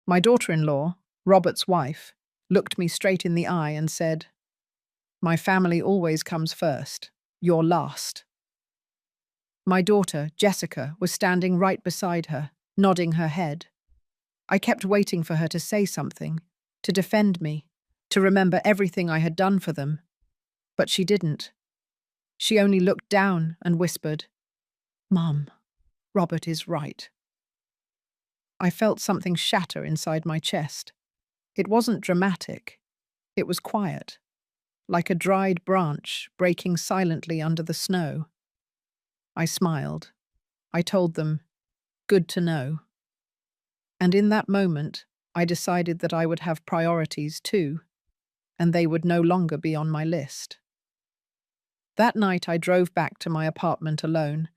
My daughter-in-law, Robert's wife, looked me straight in the eye and said, "My family always comes first. You're last." My daughter, Jessica, was standing right beside her, nodding her head. I kept waiting for her to say something, to defend me, to remember everything I had done for them. But she didn't. She only looked down and whispered, "Mum, Robert is right." I felt something shatter inside my chest. It wasn't dramatic. It was quiet, like a dried branch breaking silently under the snow. I smiled. I told them, "Good to know." And in that moment, I decided that I would have priorities too, and they would no longer be on my list. That night I drove back to my apartment alone.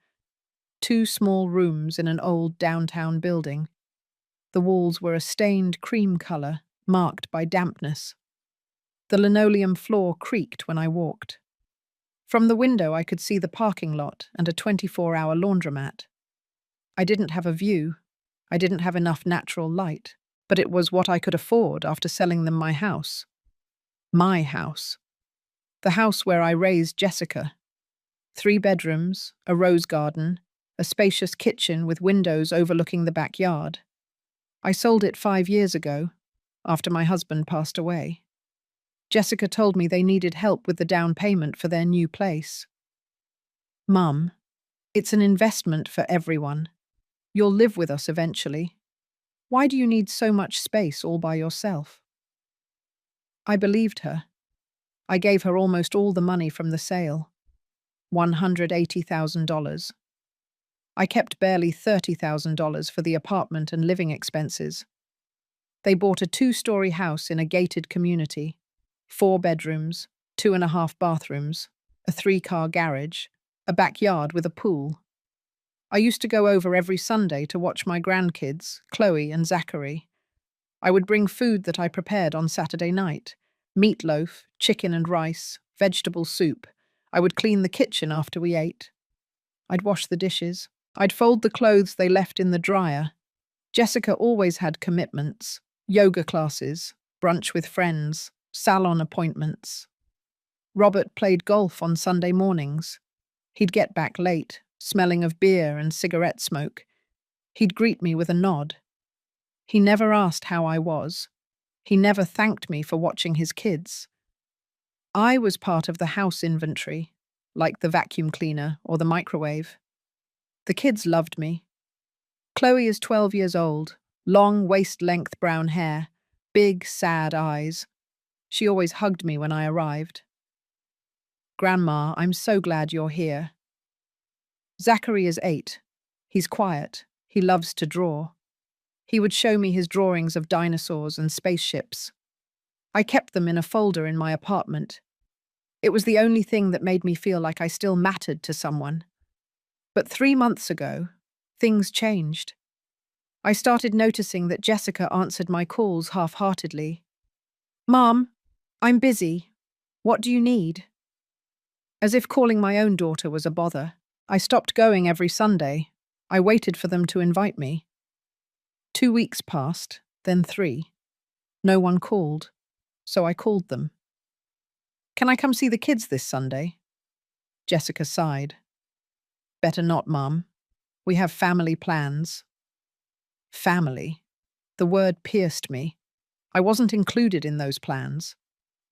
2 small rooms in an old downtown building. The walls were a stained cream color, marked by dampness. The linoleum floor creaked when I walked. From the window I could see the parking lot and a 24-hour laundromat. I didn't have a view. I didn't have enough natural light, but it was what I could afford after selling them my house. My house. The house where I raised Jessica. 3 bedrooms, a rose garden, a spacious kitchen with windows overlooking the backyard. I sold it 5 years ago, after my husband passed away. Jessica told me they needed help with the down payment for their new place. "Mum, it's an investment for everyone. You'll live with us eventually. Why do you need so much space all by yourself?" I believed her. I gave her almost all the money from the sale, $180,000. I kept barely $30,000 for the apartment and living expenses. They bought a 2-story house in a gated community, 4 bedrooms, 2.5 bathrooms, a 3-car garage, a backyard with a pool. I used to go over every Sunday to watch my grandkids, Chloe and Zachary. I would bring food that I prepared on Saturday night: meatloaf, chicken and rice, vegetable soup. I would clean the kitchen after we ate. I'd wash the dishes. I'd fold the clothes they left in the dryer. Jessica always had commitments: yoga classes, brunch with friends, salon appointments. Robert played golf on Sunday mornings. He'd get back late, smelling of beer and cigarette smoke. He'd greet me with a nod. He never asked how I was. He never thanked me for watching his kids. I was part of the house inventory, like the vacuum cleaner or the microwave. The kids loved me. Chloe is 12 years old, long waist-length brown hair, big, sad eyes. She always hugged me when I arrived. "Grandma, I'm so glad you're here." Zachary is 8. He's quiet. He loves to draw. He would show me his drawings of dinosaurs and spaceships. I kept them in a folder in my apartment. It was the only thing that made me feel like I still mattered to someone. But 3 months ago, things changed. I started noticing that Jessica answered my calls half-heartedly. "Mom, I'm busy. What do you need?" As if calling my own daughter was a bother. I stopped going every Sunday. I waited for them to invite me. 2 weeks passed, then 3. No one called, so I called them. "Can I come see the kids this Sunday?" Jessica sighed. "Better not, Mum. We have family plans." Family. The word pierced me. I wasn't included in those plans.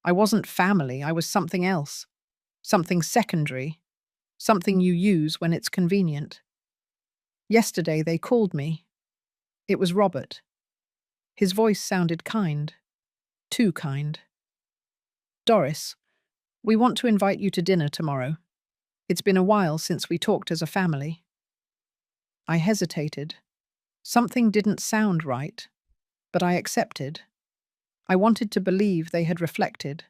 I wasn't family, I was something else. Something secondary. Something you use when it's convenient. Yesterday they called me. It was Robert. His voice sounded kind. Too kind. "Doris, we want to invite you to dinner tomorrow. It's been a while since we talked as a family." I hesitated. Something didn't sound right, but I accepted. I wanted to believe they had reflected,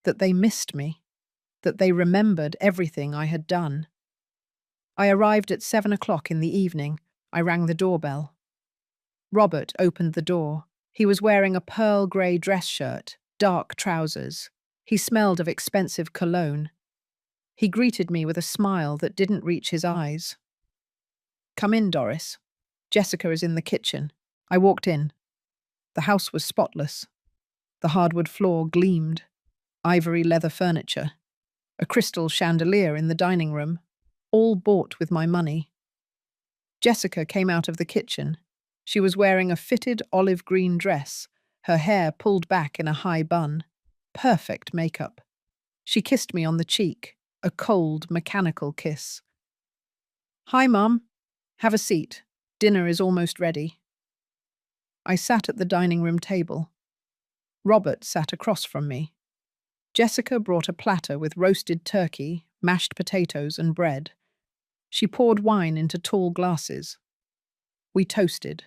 that they missed me, that they remembered everything I had done. I arrived at 7 o'clock in the evening. I rang the doorbell. Robert opened the door. He was wearing a pearl grey dress shirt, dark trousers. He smelled of expensive cologne. He greeted me with a smile that didn't reach his eyes. "Come in, Doris. Jessica is in the kitchen." I walked in. The house was spotless. The hardwood floor gleamed, ivory leather furniture, a crystal chandelier in the dining room, all bought with my money. Jessica came out of the kitchen. She was wearing a fitted olive green dress, her hair pulled back in a high bun. Perfect makeup. She kissed me on the cheek, a cold, mechanical kiss. "Hi, Mum. Have a seat. Dinner is almost ready." I sat at the dining room table. Robert sat across from me. Jessica brought a platter with roasted turkey, mashed potatoes, and bread. She poured wine into tall glasses. We toasted.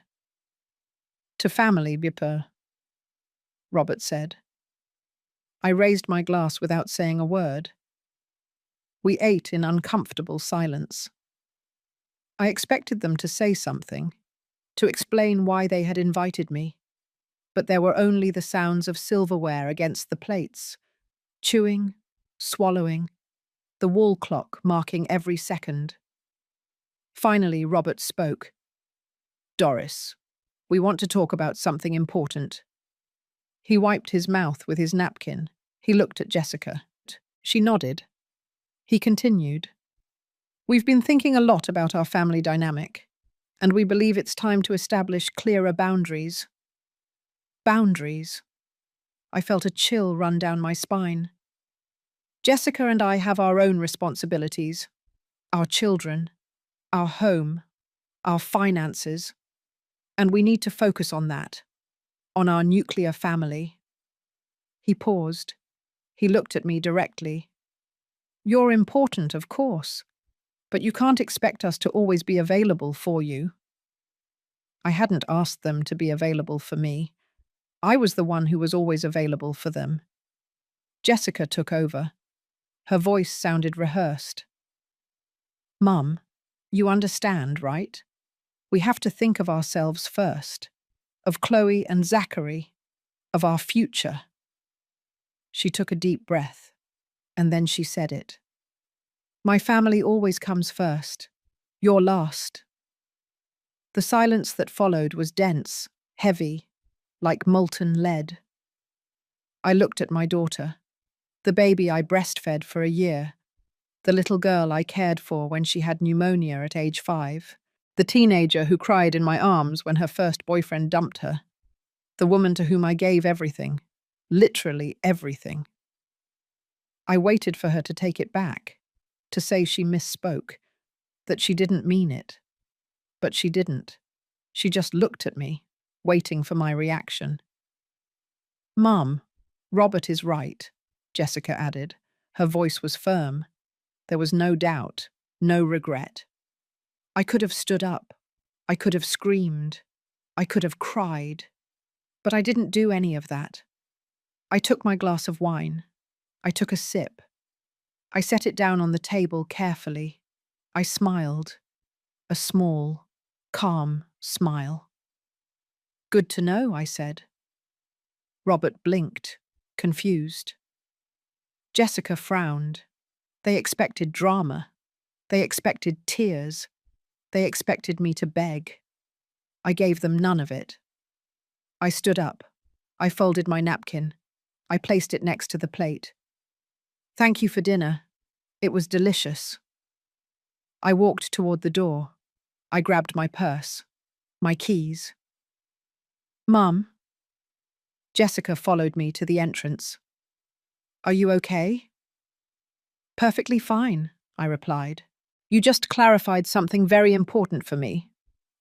"To family, Bipper," Robert said. I raised my glass without saying a word. We ate in uncomfortable silence. I expected them to say something, to explain why they had invited me, but there were only the sounds of silverware against the plates, chewing, swallowing, the wall clock marking every second. Finally, Robert spoke. "Doris, we want to talk about something important." He wiped his mouth with his napkin. He looked at Jessica. She nodded. He continued. "We've been thinking a lot about our family dynamic, and we believe it's time to establish clearer boundaries." Boundaries. I felt a chill run down my spine. Jessica and I have our own responsibilities. Our children, our home, our finances, and we need to focus on that, on our nuclear family. He paused. He looked at me directly. "You're important, of course, but you can't expect us to always be available for you." I hadn't asked them to be available for me. I was the one who was always available for them. Jessica took over. Her voice sounded rehearsed. "Mum, you understand, right? We have to think of ourselves first, of Chloe and Zachary, of our future." She took a deep breath, and then she said it. "My family always comes first. You're last." The silence that followed was dense, heavy, like molten lead. I looked at my daughter, the baby I breastfed for a year, the little girl I cared for when she had pneumonia at age 5, the teenager who cried in my arms when her first boyfriend dumped her, the woman to whom I gave everything, literally everything. I waited for her to take it back, to say she misspoke, that she didn't mean it. But she didn't. She just looked at me, waiting for my reaction. "Mum, Robert is right," Jessica added. Her voice was firm. There was no doubt, no regret. I could have stood up. I could have screamed. I could have cried. But I didn't do any of that. I took my glass of wine. I took a sip. I set it down on the table carefully. I smiled. A small, calm smile. "Good to know," I said. Robert blinked, confused. Jessica frowned. They expected drama. They expected tears. They expected me to beg. I gave them none of it. I stood up. I folded my napkin. I placed it next to the plate. "Thank you for dinner. It was delicious." I walked toward the door. I grabbed my purse, my keys. "Mum." Jessica followed me to the entrance. "Are you okay?" "Perfectly fine," I replied. "You just clarified something very important for me,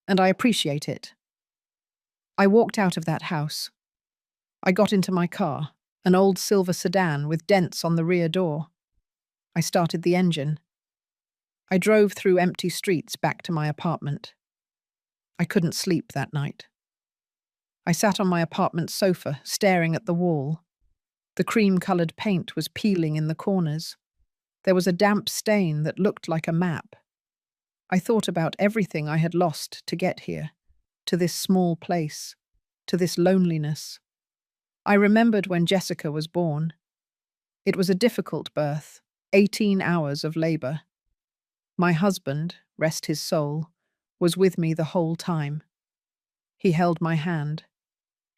and I appreciate it." I walked out of that house. I got into my car, an old silver sedan with dents on the rear door. I started the engine. I drove through empty streets back to my apartment. I couldn't sleep that night. I sat on my apartment sofa, staring at the wall. The cream-colored paint was peeling in the corners. There was a damp stain that looked like a map. I thought about everything I had lost to get here, to this small place, to this loneliness. I remembered when Jessica was born. It was a difficult birth, 18 hours of labor. My husband, rest his soul, was with me the whole time. He held my hand.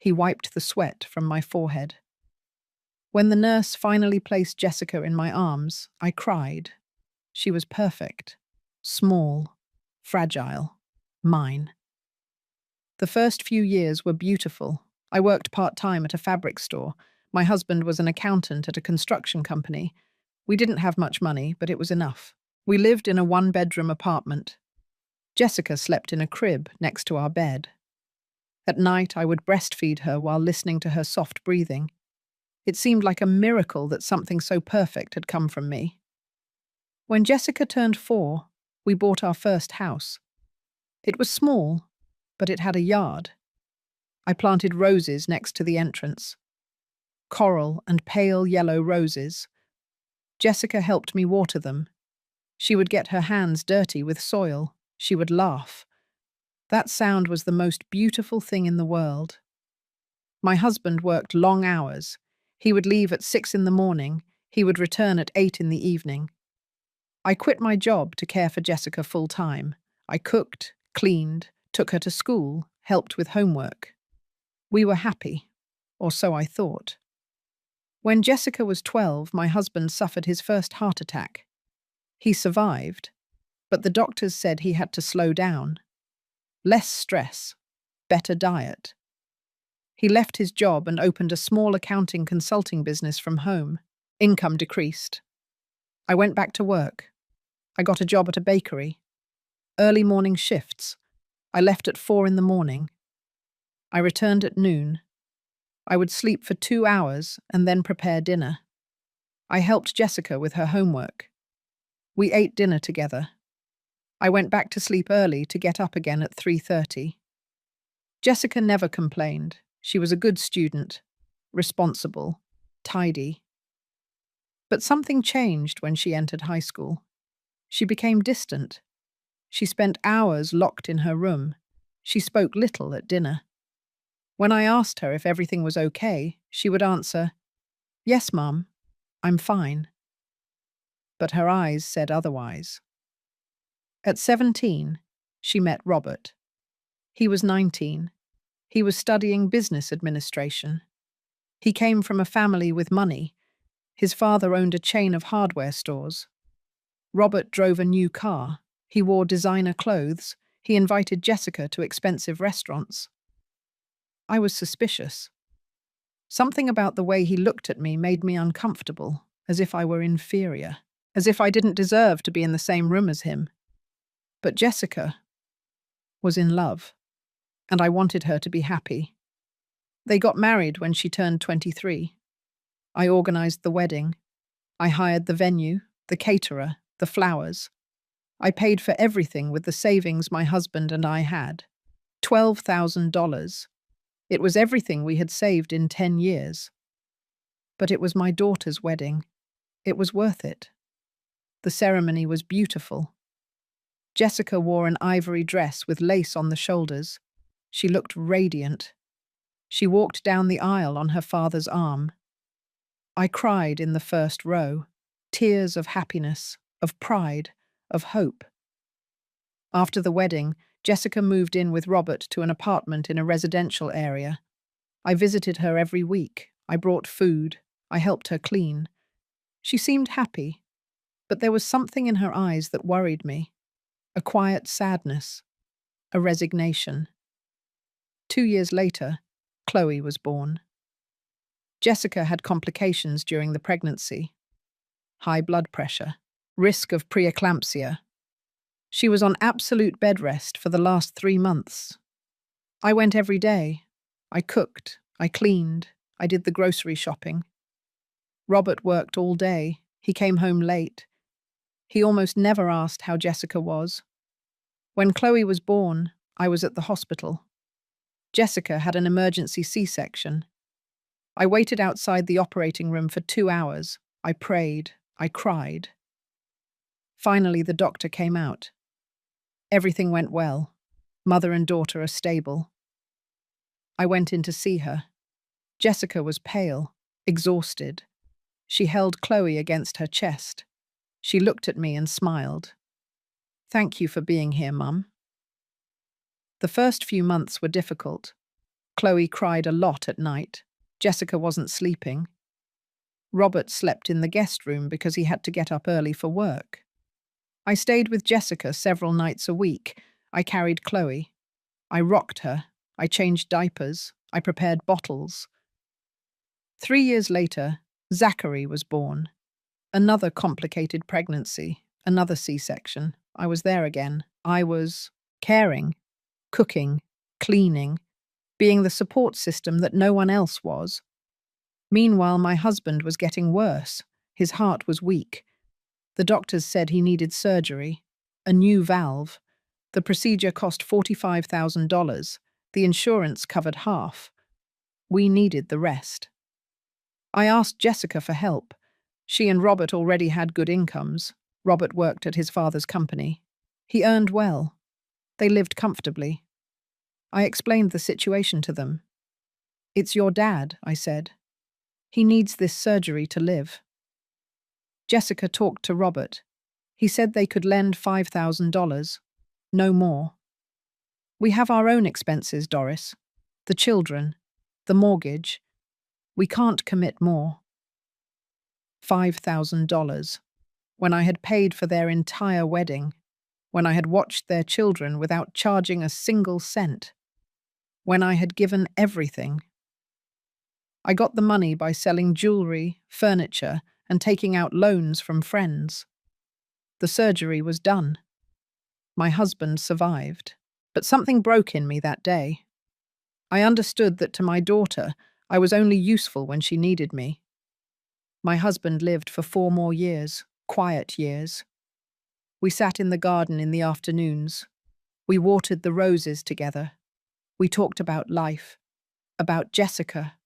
He wiped the sweat from my forehead. When the nurse finally placed Jessica in my arms, I cried. She was perfect, small, fragile, mine. The first few years were beautiful. I worked part-time at a fabric store. My husband was an accountant at a construction company. We didn't have much money, but it was enough. We lived in a one-bedroom apartment. Jessica slept in a crib next to our bed. At night, I would breastfeed her while listening to her soft breathing. It seemed like a miracle that something so perfect had come from me. When Jessica turned 4, we bought our first house. It was small, but it had a yard. I planted roses next to the entrance. Coral and pale yellow roses. Jessica helped me water them. She would get her hands dirty with soil. She would laugh. That sound was the most beautiful thing in the world. My husband worked long hours. He would leave at 6 in the morning. He would return at 8 in the evening. I quit my job to care for Jessica full-time. I cooked, cleaned, took her to school, helped with homework. We were happy, or so I thought. When Jessica was 12, my husband suffered his first heart attack. He survived, but the doctors said he had to slow down. Less stress, better diet. He left his job and opened a small accounting consulting business from home. Income decreased. I went back to work. I got a job at a bakery. Early morning shifts. I left at 4 in the morning. I returned at noon. I would sleep for 2 hours and then prepare dinner. I helped Jessica with her homework. We ate dinner together. I went back to sleep early to get up again at 3:30. Jessica never complained. She was a good student, responsible, tidy. But something changed when she entered high school. She became distant. She spent hours locked in her room. She spoke little at dinner. When I asked her if everything was okay, she would answer, "Yes, Mum, I'm fine." But her eyes said otherwise. At 17, she met Robert. He was 19. He was studying business administration. He came from a family with money. His father owned a chain of hardware stores. Robert drove a new car. He wore designer clothes. He invited Jessica to expensive restaurants. I was suspicious. Something about the way he looked at me made me uncomfortable, as if I were inferior, as if I didn't deserve to be in the same room as him. But Jessica was in love, and I wanted her to be happy. They got married when she turned 23. I organized the wedding. I hired the venue, the caterer, the flowers. I paid for everything with the savings my husband and I had. $12,000. It was everything we had saved in 10 years. But it was my daughter's wedding. It was worth it. The ceremony was beautiful. Jessica wore an ivory dress with lace on the shoulders. She looked radiant. She walked down the aisle on her father's arm. I cried in the first row, tears of happiness, of pride, of hope. After the wedding, Jessica moved in with Robert to an apartment in a residential area. I visited her every week. I brought food. I helped her clean. She seemed happy, but there was something in her eyes that worried me. A quiet sadness, a resignation. 2 years later, Chloe was born. Jessica had complications during the pregnancy. High blood pressure, risk of preeclampsia. She was on absolute bed rest for the last 3 months. I went every day. I cooked, I cleaned, I did the grocery shopping. Robert worked all day. He came home late. He almost never asked how Jessica was. When Chloe was born, I was at the hospital. Jessica had an emergency C-section. I waited outside the operating room for 2 hours. I prayed. I cried. Finally, the doctor came out. Everything went well. Mother and daughter are stable. I went in to see her. Jessica was pale, exhausted. She held Chloe against her chest. She looked at me and smiled. "Thank you for being here, Mum." The first few months were difficult. Chloe cried a lot at night. Jessica wasn't sleeping. Robert slept in the guest room because he had to get up early for work. I stayed with Jessica several nights a week. I carried Chloe. I rocked her. I changed diapers. I prepared bottles. 3 years later, Zachary was born. Another complicated pregnancy, another C-section. I was there again. I was caring, cooking, cleaning, being the support system that no one else was. Meanwhile, my husband was getting worse. His heart was weak. The doctors said he needed surgery, a new valve. The procedure cost $45,000. The insurance covered half. We needed the rest. I asked Jessica for help. She and Robert already had good incomes. Robert worked at his father's company. He earned well. They lived comfortably. I explained the situation to them. "It's your dad," I said. "He needs this surgery to live." Jessica talked to Robert. He said they could lend $5,000. No more. "We have our own expenses, Doris. The children, the mortgage. We can't commit more." $5,000. When I had paid for their entire wedding. When I had watched their children without charging a single cent. When I had given everything. I got the money by selling jewelry, furniture, and taking out loans from friends. The surgery was done. My husband survived. But something broke in me that day. I understood that to my daughter, I was only useful when she needed me. My husband lived for 4 more years, quiet years. We sat in the garden in the afternoons. We watered the roses together. We talked about life, about Jessica,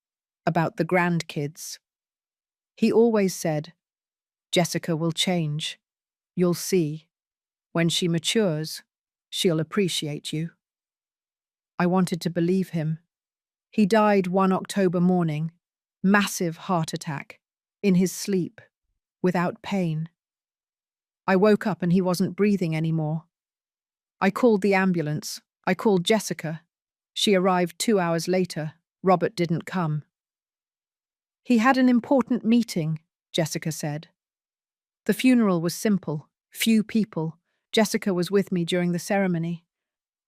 about the grandkids. He always said, "Jessica will change. You'll see. When she matures, she'll appreciate you." I wanted to believe him. He died one October morning, massive heart attack, in his sleep, without pain. I woke up and he wasn't breathing anymore. I called the ambulance. I called Jessica. She arrived 2 hours later. Robert didn't come. "He had an important meeting," Jessica said. The funeral was simple, few people. Jessica was with me during the ceremony.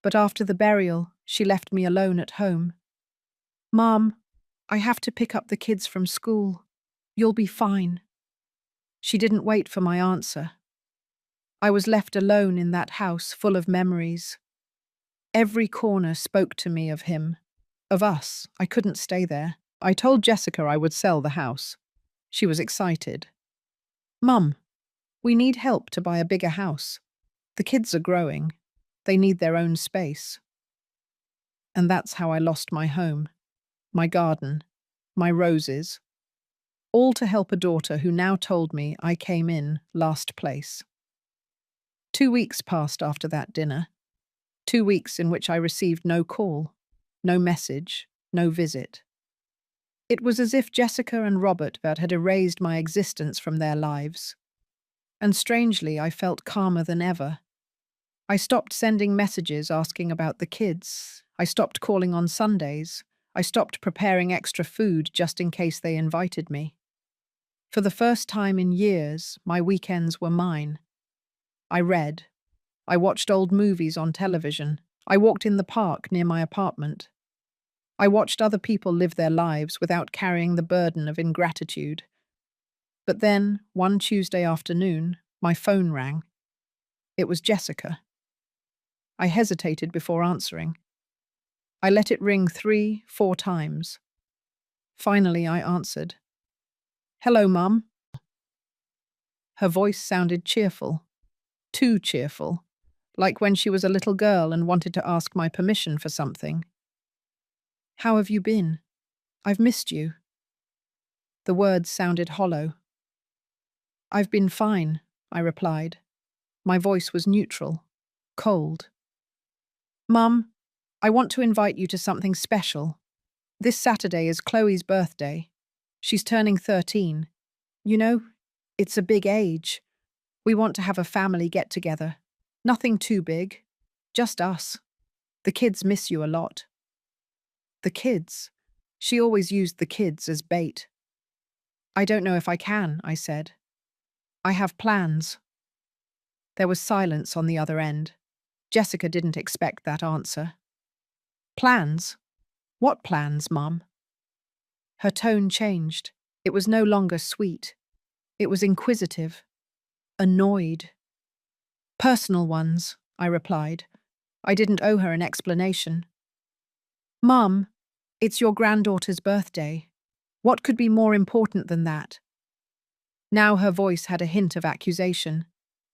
But after the burial, she left me alone at home. "Mom, I have to pick up the kids from school. You'll be fine." She didn't wait for my answer. I was left alone in that house full of memories. Every corner spoke to me of him, of us. I couldn't stay there. I told Jessica I would sell the house. She was excited. "Mum, we need help to buy a bigger house. The kids are growing. They need their own space." And that's how I lost my home, my garden, my roses, all to help a daughter who now told me I came in last place. 2 weeks passed after that dinner. 2 weeks in which I received no call, no message, no visit. It was as if Jessica and Robert had erased my existence from their lives. And strangely, I felt calmer than ever. I stopped sending messages asking about the kids. I stopped calling on Sundays. I stopped preparing extra food just in case they invited me. For the first time in years, my weekends were mine. I read. I watched old movies on television. I walked in the park near my apartment. I watched other people live their lives without carrying the burden of ingratitude. But then, one Tuesday afternoon, my phone rang. It was Jessica. I hesitated before answering. I let it ring 3, 4 times. Finally, I answered. "Hello, Mum." Her voice sounded cheerful. Too cheerful. Like when she was a little girl and wanted to ask my permission for something. "How have you been? I've missed you." The words sounded hollow. "I've been fine," I replied. My voice was neutral, cold. "Mum, I want to invite you to something special. This Saturday is Chloe's birthday. She's turning 13. You know, it's a big age. We want to have a family get-together. Nothing too big. Just us. The kids miss you a lot." The kids. She always used the kids as bait. I don't know if I can, I said. I have plans. There was silence on the other end. Jessica didn't expect that answer. Plans? What plans, Mum? Her tone changed. It was no longer sweet. It was inquisitive. Annoyed. Personal ones, I replied. I didn't owe her an explanation. Mum, it's your granddaughter's birthday. What could be more important than that? Now her voice had a hint of accusation,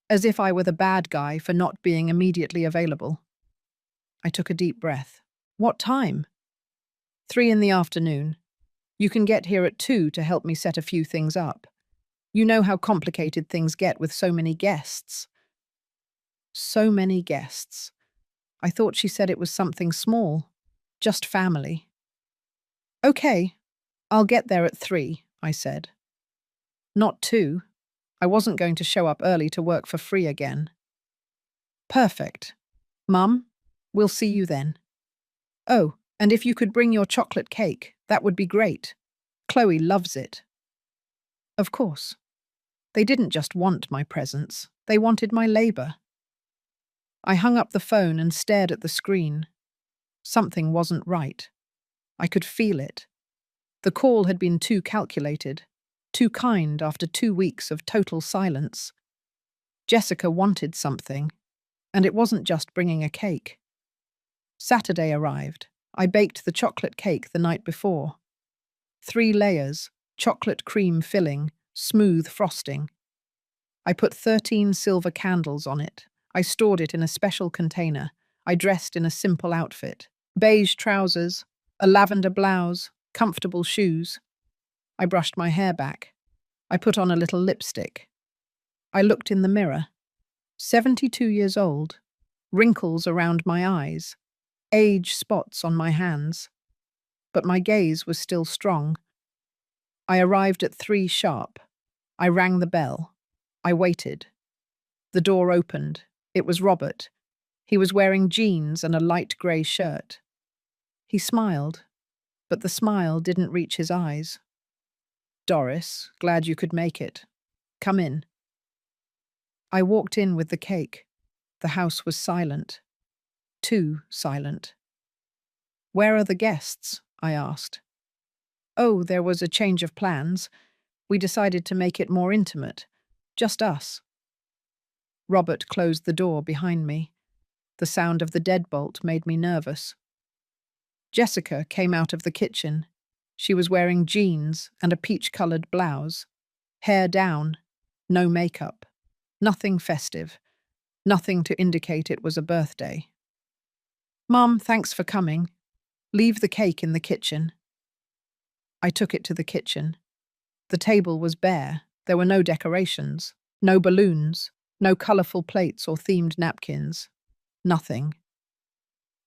as if I were the bad guy for not being immediately available. I took a deep breath. What time? 3 in the afternoon. You can get here at 2 to help me set a few things up. You know how complicated things get with so many guests. So many guests. I thought she said it was something small. Just family. Okay, I'll get there at 3, I said. Not 2. I wasn't going to show up early to work for free again. Perfect. Mum, we'll see you then. Oh, and if you could bring your chocolate cake, that would be great. Chloe loves it. Of course. They didn't just want my presence, they wanted my labor. I hung up the phone and stared at the screen. Something wasn't right. I could feel it. The call had been too calculated, too kind after 2 weeks of total silence. Jessica wanted something, and it wasn't just bringing a cake. Saturday arrived. I baked the chocolate cake the night before. 3 layers, chocolate cream filling, smooth frosting. I put 13 silver candles on it. I stored it in a special container. I dressed in a simple outfit. Beige trousers, a lavender blouse, comfortable shoes. I brushed my hair back. I put on a little lipstick. I looked in the mirror. 72 years old, wrinkles around my eyes, age spots on my hands. But my gaze was still strong. I arrived at 3 sharp. I rang the bell. I waited. The door opened. It was Robert. He was wearing jeans and a light grey shirt. He smiled, but the smile didn't reach his eyes. Doris, glad you could make it. Come in. I walked in with the cake. The house was silent. Too silent. Where are the guests? I asked. Oh, there was a change of plans. We decided to make it more intimate. Just us. Robert closed the door behind me. The sound of the deadbolt made me nervous. Jessica came out of the kitchen. She was wearing jeans and a peach-coloured blouse. Hair down, no makeup. Nothing festive. Nothing to indicate it was a birthday. Mum, thanks for coming. Leave the cake in the kitchen. I took it to the kitchen. The table was bare. There were no decorations, no balloons, no colourful plates or themed napkins. Nothing.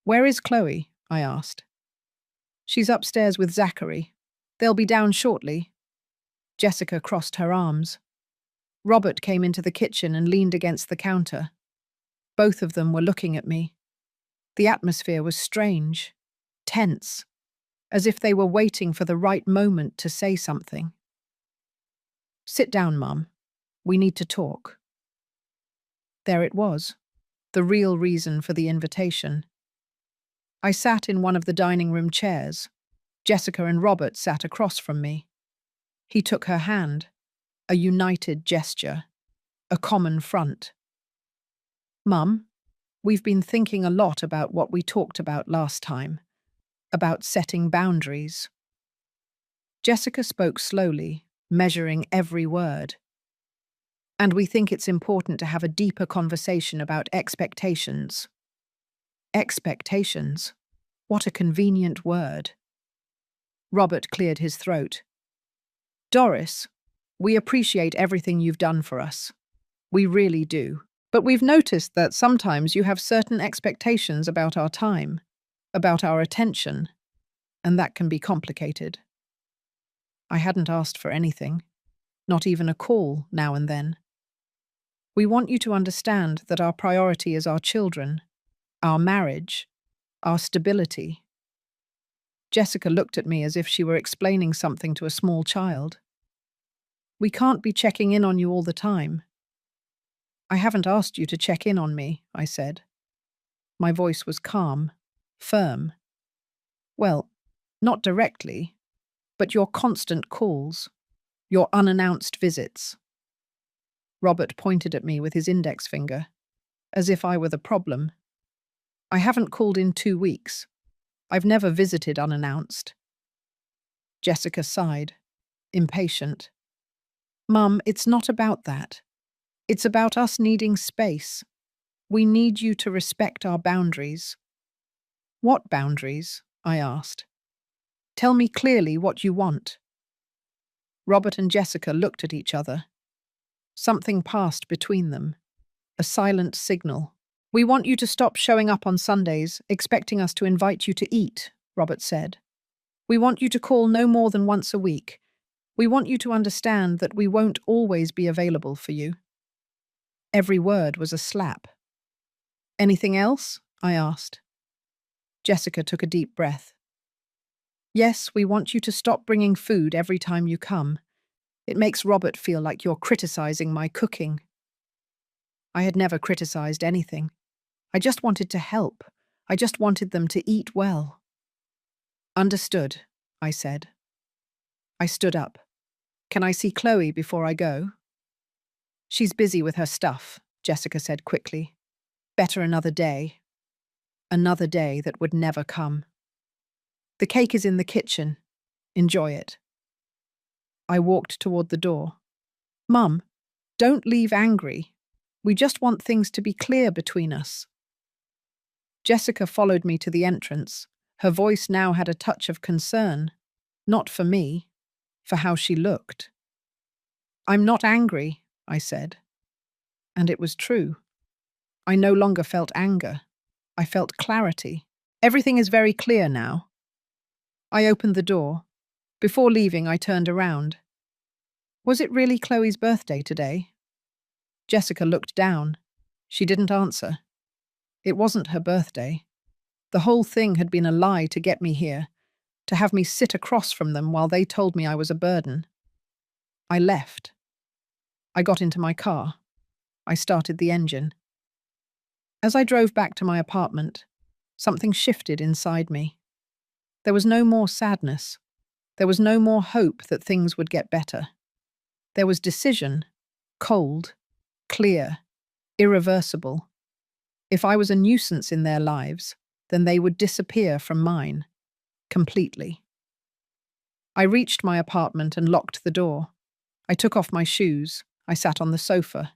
Where is Chloe? I asked. She's upstairs with Zachary. They'll be down shortly. Jessica crossed her arms. Robert came into the kitchen and leaned against the counter. Both of them were looking at me. The atmosphere was strange, tense, as if they were waiting for the right moment to say something. Sit down, Mum. We need to talk. There it was, the real reason for the invitation. I sat in one of the dining room chairs. Jessica and Robert sat across from me. He took her hand, a united gesture, a common front. Mum, we've been thinking a lot about what we talked about last time, about setting boundaries. Jessica spoke slowly, measuring every word. And we think it's important to have a deeper conversation about expectations. Expectations? What a convenient word. Robert cleared his throat. Doris, we appreciate everything you've done for us. We really do. But we've noticed that sometimes you have certain expectations about our time, about our attention, and that can be complicated. I hadn't asked for anything, not even a call now and then. We want you to understand that our priority is our children, our marriage, our stability. Jessica looked at me as if she were explaining something to a small child. We can't be checking in on you all the time. I haven't asked you to check in on me, I said. My voice was calm, firm. Well, not directly, but your constant calls, your unannounced visits. Robert pointed at me with his index finger, as if I were the problem. I haven't called in 2 weeks. I've never visited unannounced. Jessica sighed, impatient. Mum, it's not about that. It's about us needing space. We need you to respect our boundaries. What boundaries? I asked. Tell me clearly what you want. Robert and Jessica looked at each other. Something passed between them. A silent signal. We want you to stop showing up on Sundays, expecting us to invite you to eat, Robert said. We want you to call no more than once a week. We want you to understand that we won't always be available for you. Every word was a slap. Anything else? I asked. Jessica took a deep breath. Yes, we want you to stop bringing food every time you come. It makes Robert feel like you're criticizing my cooking. I had never criticized anything. I just wanted to help. I just wanted them to eat well. Understood, I said. I stood up. Can I see Chloe before I go? She's busy with her stuff, Jessica said quickly. Better another day. Another day that would never come. The cake is in the kitchen. Enjoy it. I walked toward the door. Mum, don't leave angry. We just want things to be clear between us. Jessica followed me to the entrance. Her voice now had a touch of concern. Not for me, for how she looked. I'm not angry, I said. And it was true. I no longer felt anger. I felt clarity. Everything is very clear now. I opened the door. Before leaving, I turned around. Was it really Chloe's birthday today? Jessica looked down. She didn't answer. It wasn't her birthday. The whole thing had been a lie to get me here, to have me sit across from them while they told me I was a burden. I left. I got into my car. I started the engine. As I drove back to my apartment, something shifted inside me. There was no more sadness. There was no more hope that things would get better. There was decision, cold, clear, irreversible. If I was a nuisance in their lives, then they would disappear from mine, completely. I reached my apartment and locked the door. I took off my shoes. I sat on the sofa.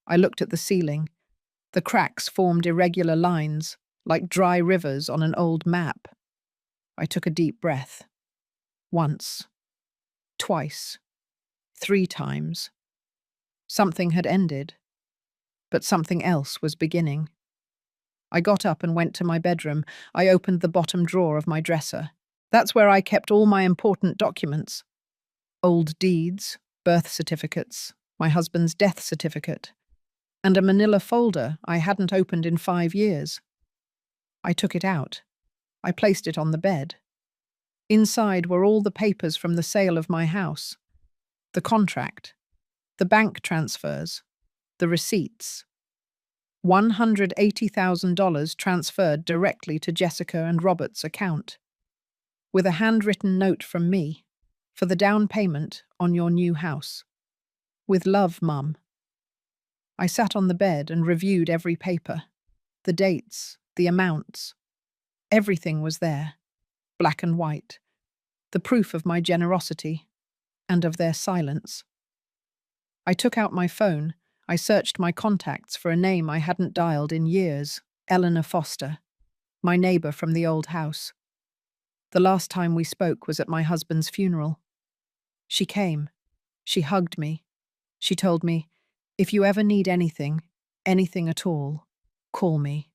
I looked at the ceiling. The cracks formed irregular lines, like dry rivers on an old map. I took a deep breath. Once. Twice. 3 times. Something had ended, but something else was beginning. I got up and went to my bedroom. I opened the bottom drawer of my dresser. That's where I kept all my important documents. Old deeds, birth certificates, my husband's death certificate, and a manila folder I hadn't opened in 5 years. I took it out. I placed it on the bed. Inside were all the papers from the sale of my house. The contract, the bank transfers, the receipts. $180,000 transferred directly to Jessica and Robert's account, with a handwritten note from me for the down payment on your new house. With love, Mum. I sat on the bed and reviewed every paper. The dates, the amounts. Everything was there, black and white. The proof of my generosity and of their silence. I took out my phone. I searched my contacts for a name I hadn't dialed in years. Eleanor Foster, my neighbour from the old house. The last time we spoke was at my husband's funeral. She came. She hugged me. She told me, if you ever need anything, anything at all, call me.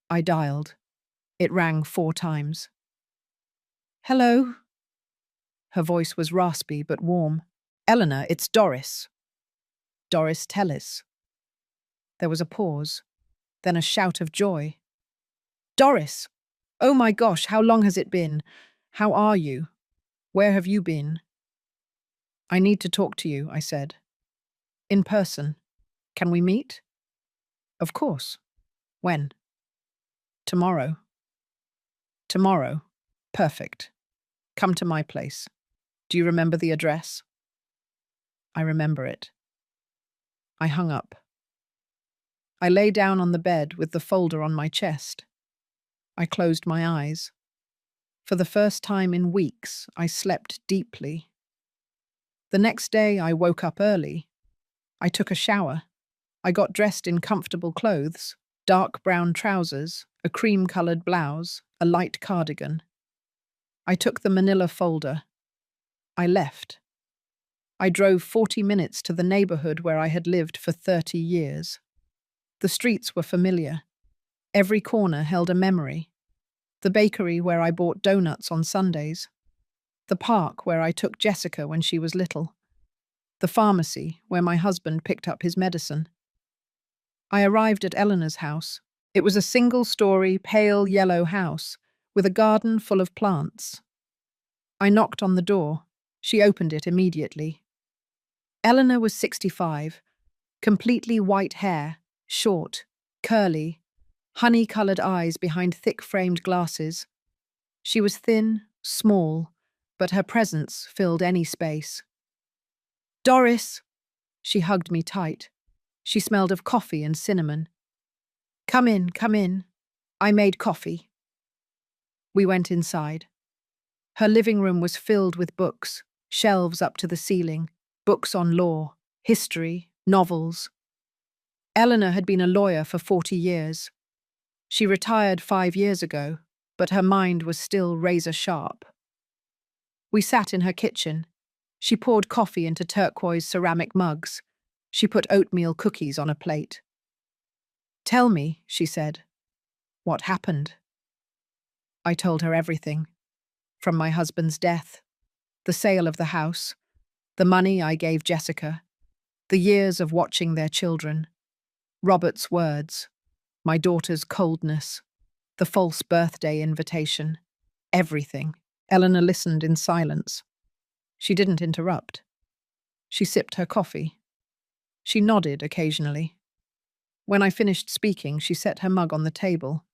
I dialed. It rang 4 times. Hello? Her voice was raspy but warm. Eleanor, it's Doris. Doris Tellis. There was a pause, then a shout of joy. Doris! Oh my gosh, how long has it been? How are you? Where have you been? I need to talk to you, I said. In person. Can we meet? Of course. When? Tomorrow. Tomorrow. Perfect. Come to my place. Do you remember the address? I remember it. I hung up. I lay down on the bed with the folder on my chest. I closed my eyes. For the first time in weeks, I slept deeply. The next day, I woke up early. I took a shower. I got dressed in comfortable clothes, dark brown trousers, a cream-colored blouse, a light cardigan. I took the manila folder. I left. I drove 40 minutes to the neighborhood where I had lived for 30 years. The streets were familiar. Every corner held a memory. The bakery where I bought donuts on Sundays. The park where I took Jessica when she was little. The pharmacy where my husband picked up his medicine. I arrived at Eleanor's house. It was a single-story, pale yellow house with a garden full of plants. I knocked on the door. She opened it immediately. Eleanor was 65, completely white hair, short, curly, honey-coloured eyes behind thick-framed glasses. She was thin, small, but her presence filled any space. Doris! She hugged me tight. She smelled of coffee and cinnamon. Come in, come in. I made coffee. We went inside. Her living room was filled with books, shelves up to the ceiling, books on law, history, novels. Eleanor had been a lawyer for 40 years. She retired 5 years ago, but her mind was still razor-sharp. We sat in her kitchen. She poured coffee into turquoise ceramic mugs. She put oatmeal cookies on a plate. Tell me, she said, what happened? I told her everything. From my husband's death, the sale of the house, the money I gave Jessica, the years of watching their children, Robert's words, my daughter's coldness, the false birthday invitation, everything. Eleanor listened in silence. She didn't interrupt. She sipped her coffee. She nodded occasionally. When I finished speaking, she set her mug on the table.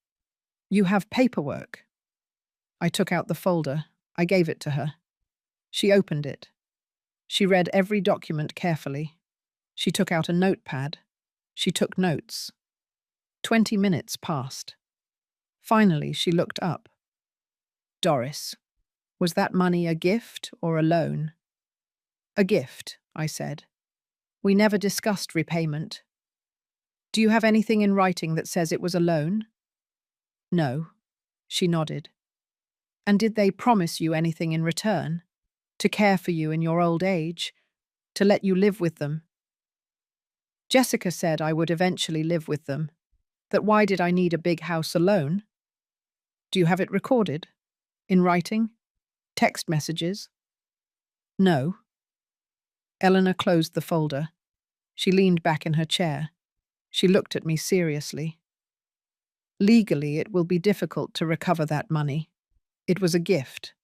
You have paperwork. I took out the folder. I gave it to her. She opened it. She read every document carefully. She took out a notepad. She took notes. 20 minutes passed. Finally, she looked up. Doris, was that money a gift or a loan? A gift, I said. We never discussed repayment. Do you have anything in writing that says it was a loan? No. She nodded. And did they promise you anything in return? To care for you in your old age? To let you live with them? Jessica said I would eventually live with them. That why did I need a big house alone? Do you have it recorded? In writing? Text messages? No. Eleanor closed the folder. She leaned back in her chair. She looked at me seriously. Legally, it will be difficult to recover that money. It was a gift.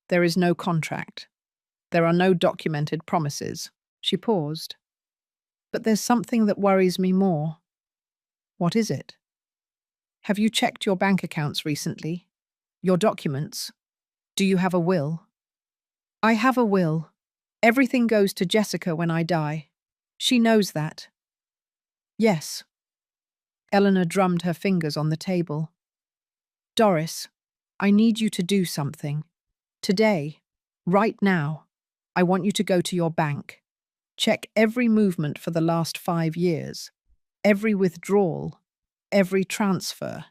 There is no contract. There are no documented promises. She paused. But there's something that worries me more. What is it? Have you checked your bank accounts recently? Your documents? Do you have a will? I have a will. Everything goes to Jessica when I die. She knows that. Yes. Eleanor drummed her fingers on the table. Doris, I need you to do something. Today, right now, I want you to go to your bank. Check every movement for the last 5 years, every withdrawal, every transfer.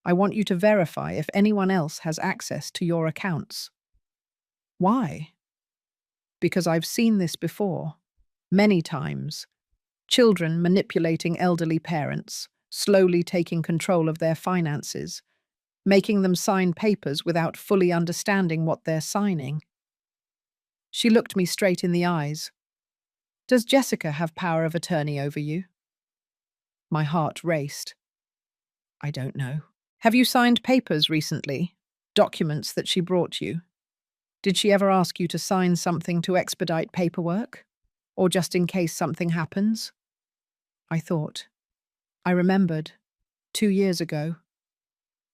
I want you to verify if anyone else has access to your accounts. Why? Because I've seen this before, many times. Children manipulating elderly parents, slowly taking control of their finances, making them sign papers without fully understanding what they're signing. She looked me straight in the eyes. Does Jessica have power of attorney over you? My heart raced. I don't know. Have you signed papers recently? Documents that she brought you? Did she ever ask you to sign something to expedite paperwork? Or just in case something happens? I thought. I remembered. 2 years ago.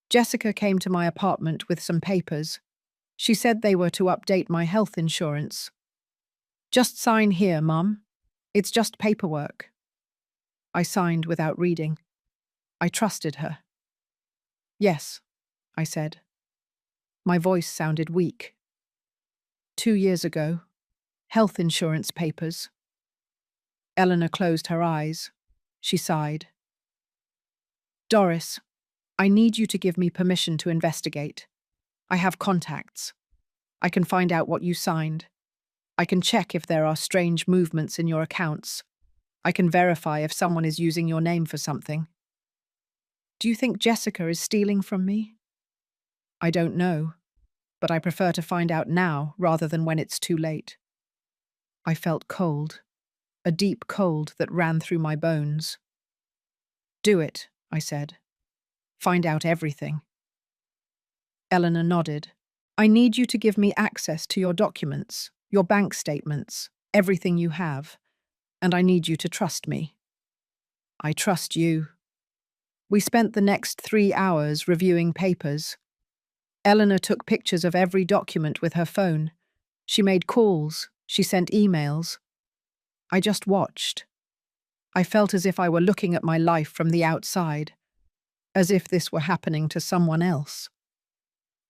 Jessica came to my apartment with some papers. She said they were to update my health insurance. Just sign here, Mum. It's just paperwork. I signed without reading. I trusted her. Yes, I said. My voice sounded weak. 2 years ago. Health insurance papers. Eleanor closed her eyes. She sighed. Doris, I need you to give me permission to investigate. I have contacts. I can find out what you signed. I can check if there are strange movements in your accounts. I can verify if someone is using your name for something. Do you think Jessica is stealing from me? I don't know, but I prefer to find out now rather than when it's too late. I felt cold, a deep cold that ran through my bones. Do it, I said. Find out everything. Eleanor nodded. I need you to give me access to your documents, your bank statements, everything you have, and I need you to trust me. I trust you. We spent the next 3 hours reviewing papers. Eleanor took pictures of every document with her phone. She made calls. She sent emails. I just watched. I felt as if I were looking at my life from the outside, as if this were happening to someone else.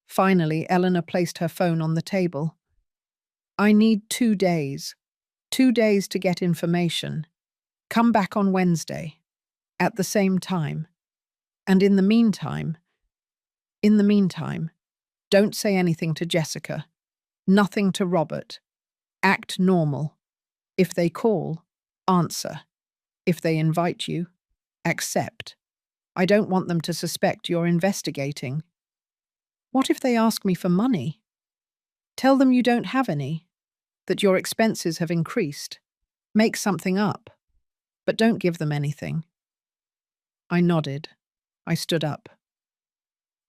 Finally, Eleanor placed her phone on the table. I need 2 days. 2 days to get information. Come back on Wednesday, at the same time. And in the meantime, don't say anything to Jessica. Nothing to Robert. Act normal. If they call, answer. If they invite you, accept. I don't want them to suspect you're investigating. What if they ask me for money? Tell them you don't have any, that your expenses have increased. Make something up, but don't give them anything. I nodded. I stood up.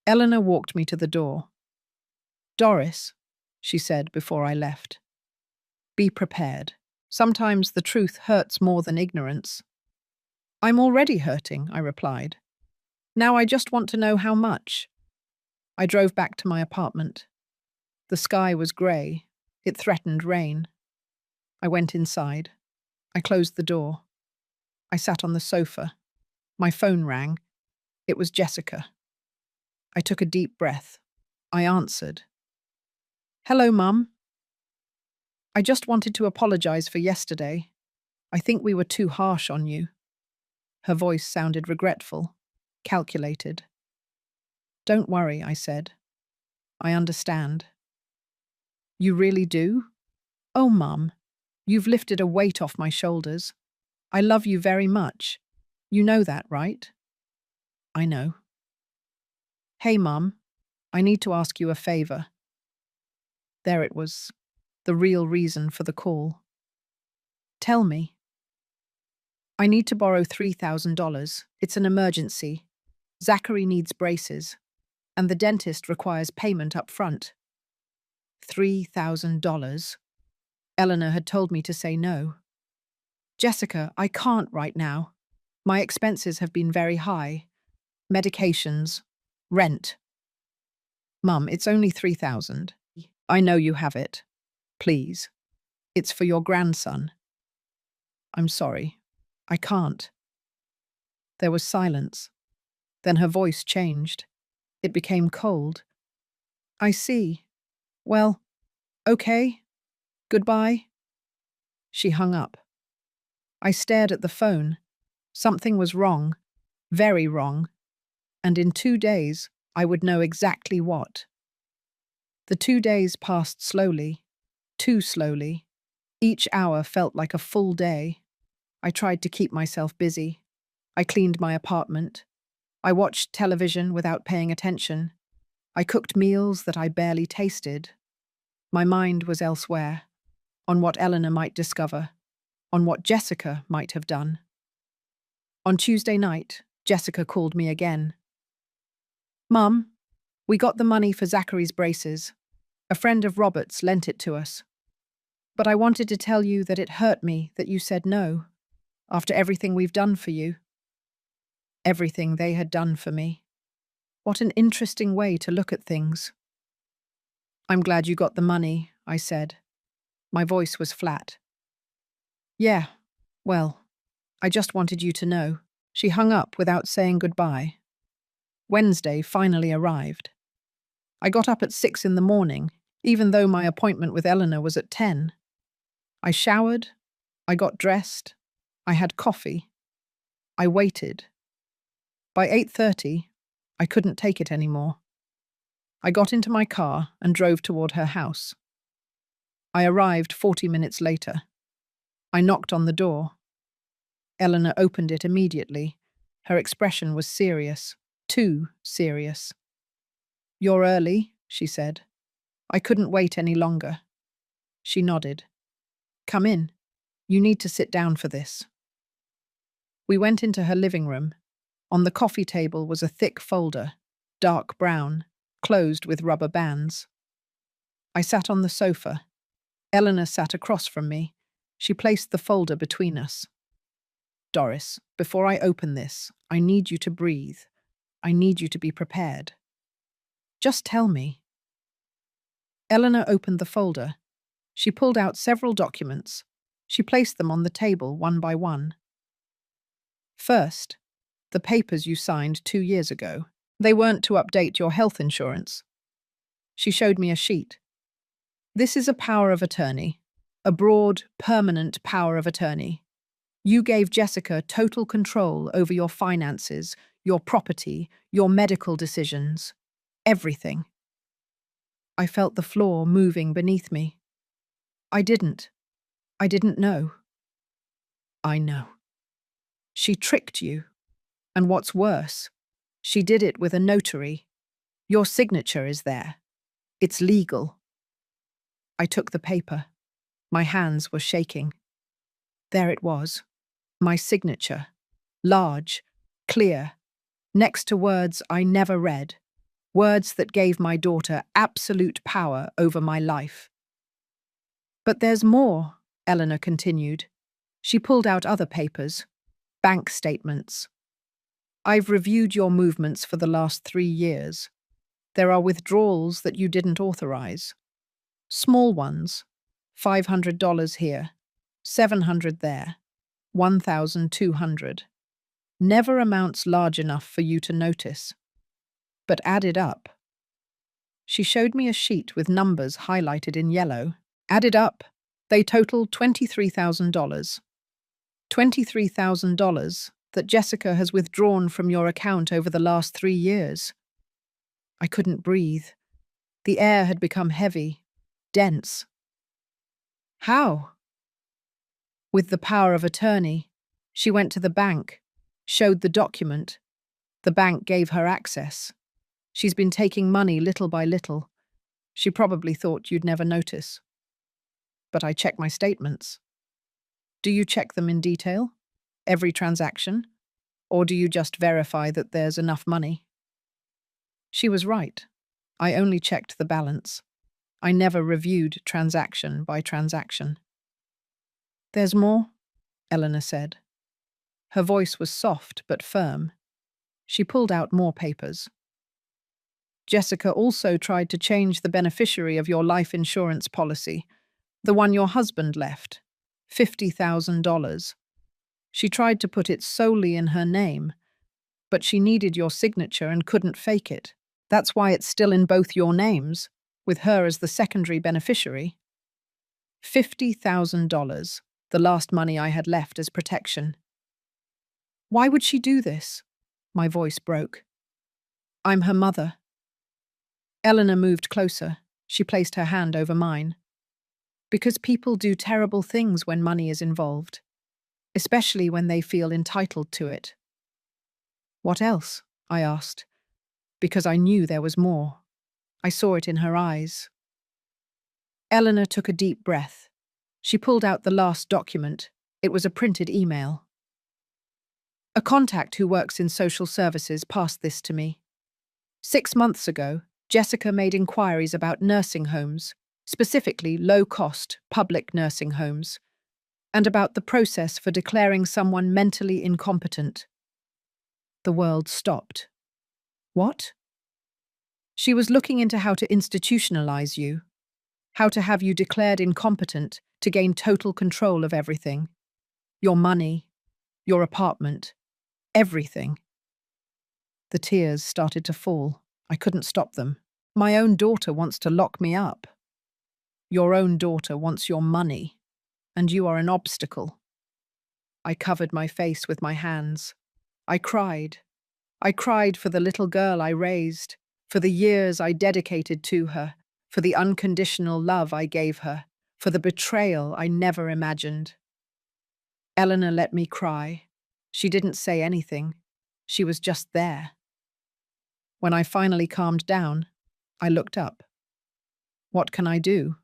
Eleanor walked me to the door. Doris, she said before I left, be prepared. Sometimes the truth hurts more than ignorance. I'm already hurting, I replied. Now I just want to know how much. I drove back to my apartment. The sky was grey. It threatened rain. I went inside. I closed the door. I sat on the sofa. My phone rang. It was Jessica. I took a deep breath. I answered. Hello, Mum. I just wanted to apologize for yesterday. I think we were too harsh on you. Her voice sounded regretful, calculated. Don't worry, I said. I understand. You really do? Oh, Mum, you've lifted a weight off my shoulders. I love you very much. You know that, right? I know. Hey, Mum, I need to ask you a favor. There it was, the real reason for the call. Tell me. I need to borrow $3,000. It's an emergency. Zachary needs braces, and the dentist requires payment up front. $3,000. Eleanor had told me to say no. Jessica, I can't right now. My expenses have been very high. Medications, rent. Mum, it's only $3,000. I know you have it. Please. It's for your grandson. I'm sorry. I can't. There was silence. Then her voice changed. It became cold. I see. Well, okay. Goodbye. She hung up. I stared at the phone. Something was wrong. Very wrong. And in 2 days, I would know exactly what. The 2 days passed slowly. Too slowly. Each hour felt like a full day. I tried to keep myself busy. I cleaned my apartment. I watched television without paying attention. I cooked meals that I barely tasted. My mind was elsewhere, on what Eleanor might discover, on what Jessica might have done. On Tuesday night, Jessica called me again. Mum, we got the money for Zachary's braces. A friend of Robert's lent it to us. But I wanted to tell you that it hurt me that you said no, after everything we've done for you. Everything they had done for me. What an interesting way to look at things. I'm glad you got the money, I said. My voice was flat. Yeah, well, I just wanted you to know. She hung up without saying goodbye. Wednesday finally arrived. I got up at 6 in the morning, even though my appointment with Eleanor was at 10. I showered, I got dressed, I had coffee. I waited. By 8:30, I couldn't take it anymore. I got into my car and drove toward her house. I arrived 40 minutes later. I knocked on the door. Eleanor opened it immediately. Her expression was serious, too serious. You're early, she said. I couldn't wait any longer. She nodded. Come in. You need to sit down for this. We went into her living room. On the coffee table was a thick folder, dark brown, closed with rubber bands. I sat on the sofa. Eleanor sat across from me. She placed the folder between us. Doris, before I open this, I need you to breathe. I need you to be prepared. Just tell me. Eleanor opened the folder. She pulled out several documents. She placed them on the table one by one. First, the papers you signed 2 years ago. They weren't to update your health insurance. She showed me a sheet. This is a power of attorney, a broad, permanent power of attorney. You gave Jessica total control over your finances, your property, your medical decisions, everything. I felt the floor moving beneath me. I didn't know. I know. She tricked you. And what's worse, she did it with a notary. Your signature is there. It's legal. I took the paper. My hands were shaking. There it was. My signature. Large, clear, next to words I never read. Words that gave my daughter absolute power over my life. But there's more, Eleanor continued. She pulled out other papers. Bank statements. I've reviewed your movements for the last 3 years. There are withdrawals that you didn't authorize. Small ones. $500 here, $700 there, $1,200. Never amounts large enough for you to notice. But added up. She showed me a sheet with numbers highlighted in yellow. Added up, they totaled $23,000. $23,000 that Jessica has withdrawn from your account over the last 3 years. I couldn't breathe. The air had become heavy, dense. How? With the power of attorney, she went to the bank, showed the document. The bank gave her access. She's been taking money little by little. She probably thought you'd never notice. But I check my statements. Do you check them in detail? Every transaction? Or do you just verify that there's enough money? She was right. I only checked the balance. I never reviewed transaction by transaction. There's more, Eleanor said. Her voice was soft but firm. She pulled out more papers. Jessica also tried to change the beneficiary of your life insurance policy, the one your husband left, $50,000. She tried to put it solely in her name, but she needed your signature and couldn't fake it. That's why it's still in both your names, with her as the secondary beneficiary. $50,000, the last money I had left as protection. Why would she do this? My voice broke. I'm her mother. Eleanor moved closer. She placed her hand over mine. Because people do terrible things when money is involved, especially when they feel entitled to it. What else? I asked, because I knew there was more. I saw it in her eyes. Eleanor took a deep breath. She pulled out the last document. It was a printed email. A contact who works in social services passed this to me. 6 months ago, Jessica made inquiries about nursing homes, specifically low-cost public nursing homes, and about the process for declaring someone mentally incompetent. The world stopped. What? She was looking into how to institutionalize you, how to have you declared incompetent to gain total control of everything. Your money, your apartment, everything. The tears started to fall. I couldn't stop them. My own daughter wants to lock me up. Your own daughter wants your money, and you are an obstacle. I covered my face with my hands. I cried. I cried for the little girl I raised, for the years I dedicated to her, for the unconditional love I gave her, for the betrayal I never imagined. Eleanor let me cry. She didn't say anything. She was just there. When I finally calmed down, I looked up. What can I do?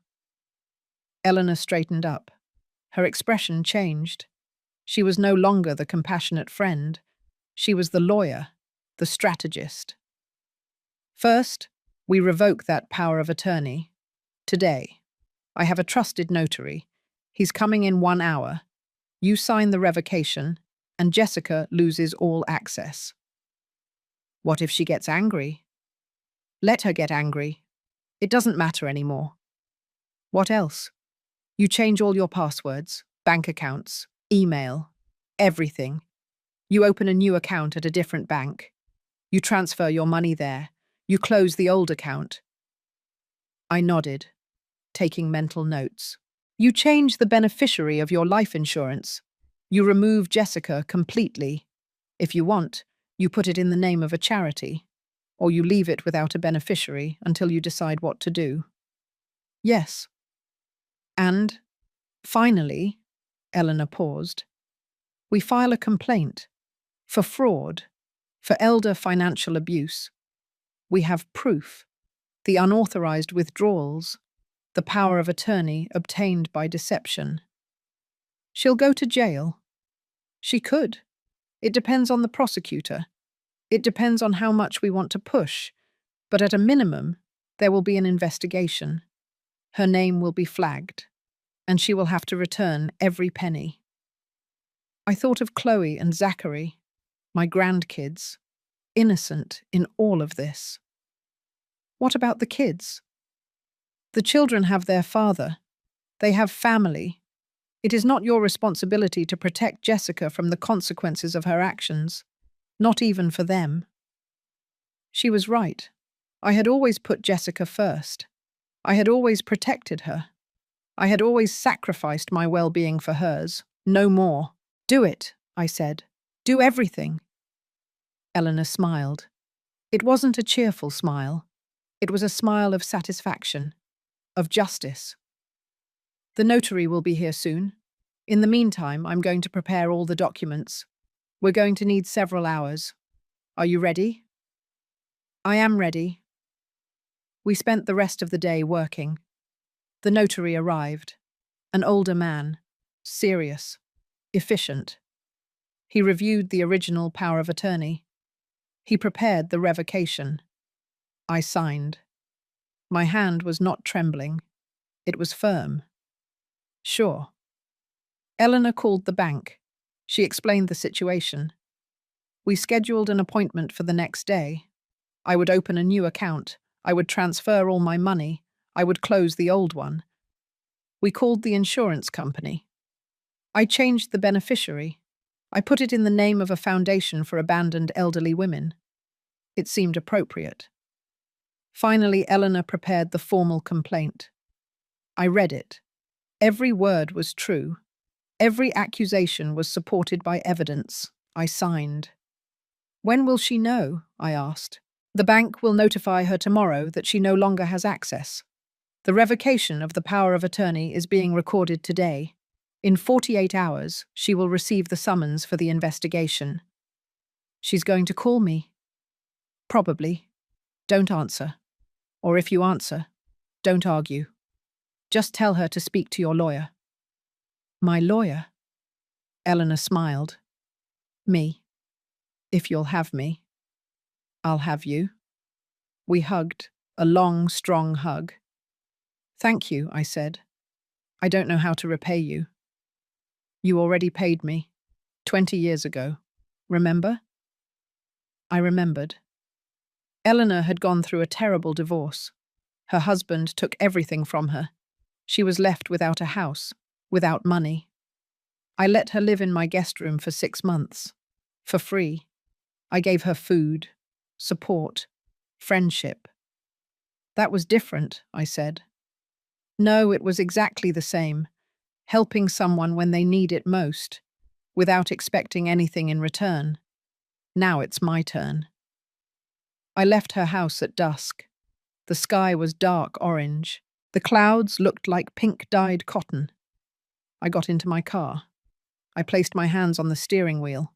Eleanor straightened up. Her expression changed. She was no longer the compassionate friend. She was the lawyer, the strategist. First, we revoke that power of attorney. Today, I have a trusted notary. He's coming in 1 hour. You sign the revocation, and Jessica loses all access. What if she gets angry? Let her get angry. It doesn't matter anymore. What else? You change all your passwords, bank accounts, email, everything. You open a new account at a different bank. You transfer your money there. You close the old account. I nodded, taking mental notes. You change the beneficiary of your life insurance. You remove Jessica completely. If you want, you put it in the name of a charity, or you leave it without a beneficiary until you decide what to do. Yes. And, finally, Eleanor paused, we file a complaint for fraud, for elder financial abuse. We have proof, the unauthorized withdrawals, the power of attorney obtained by deception. She'll go to jail. She could. It depends on the prosecutor. It depends on how much we want to push. But at a minimum, there will be an investigation. Her name will be flagged, and she will have to return every penny. I thought of Chloe and Zachary, my grandkids, innocent in all of this. What about the kids? The children have their father. They have family. It is not your responsibility to protect Jessica from the consequences of her actions, not even for them. She was right. I had always put Jessica first. I had always protected her. I had always sacrificed my well-being for hers. No more. Do it, I said. Do everything. Eleanor smiled. It wasn't a cheerful smile. It was a smile of satisfaction, of justice. The notary will be here soon. In the meantime, I'm going to prepare all the documents. We're going to need several hours. Are you ready? I am ready. We spent the rest of the day working. The notary arrived. An older man, serious, efficient. He reviewed the original power of attorney. He prepared the revocation. I signed. My hand was not trembling. It was firm. Sure. Eleanor called the bank. She explained the situation. We scheduled an appointment for the next day. I would open a new account. I would transfer all my money. I would close the old one. We called the insurance company. I changed the beneficiary. I put it in the name of a foundation for abandoned elderly women. It seemed appropriate. Finally, Eleanor prepared the formal complaint. I read it. Every word was true. Every accusation was supported by evidence. I signed. When will she know? I asked. The bank will notify her tomorrow that she no longer has access. The revocation of the power of attorney is being recorded today. In 48 hours, she will receive the summons for the investigation. She's going to call me. Probably. Don't answer. Or if you answer, don't argue. Just tell her to speak to your lawyer. My lawyer? Eleanor smiled. Me. If you'll have me, I'll have you. We hugged, a long, strong hug. "Thank you," I said. "I don't know how to repay you. You already paid me. 20 years ago. Remember?" I remembered. Eleanor had gone through a terrible divorce. Her husband took everything from her. She was left without a house, without money. I let her live in my guest room for 6 months. For free. I gave her food, support, friendship. "That was different," I said. "No, it was exactly the same. Helping someone when they need it most, without expecting anything in return. Now it's my turn." I left her house at dusk. The sky was dark orange. The clouds looked like pink-dyed cotton. I got into my car. I placed my hands on the steering wheel.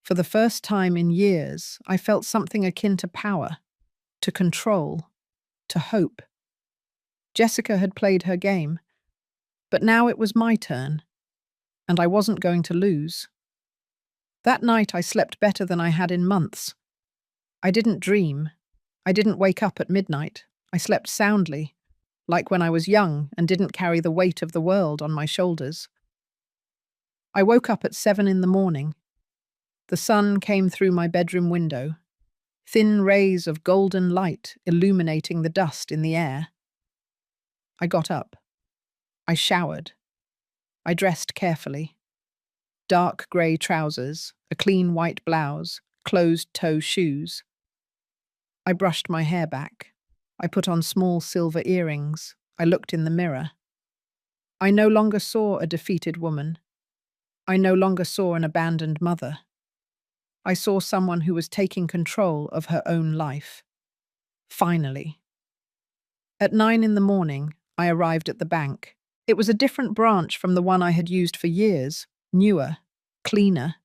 For the first time in years, I felt something akin to power, to control, to hope. Jessica had played her game, but now it was my turn, and I wasn't going to lose. That night I slept better than I had in months. I didn't dream. I didn't wake up at midnight. I slept soundly, like when I was young and didn't carry the weight of the world on my shoulders. I woke up at 7 in the morning. The sun came through my bedroom window, thin rays of golden light illuminating the dust in the air. I got up. I showered. I dressed carefully. Dark grey trousers, a clean white blouse, closed-toe shoes. I brushed my hair back. I put on small silver earrings. I looked in the mirror. I no longer saw a defeated woman. I no longer saw an abandoned mother. I saw someone who was taking control of her own life. Finally. At 9 in the morning, I arrived at the bank. It was a different branch from the one I had used for years, newer, cleaner.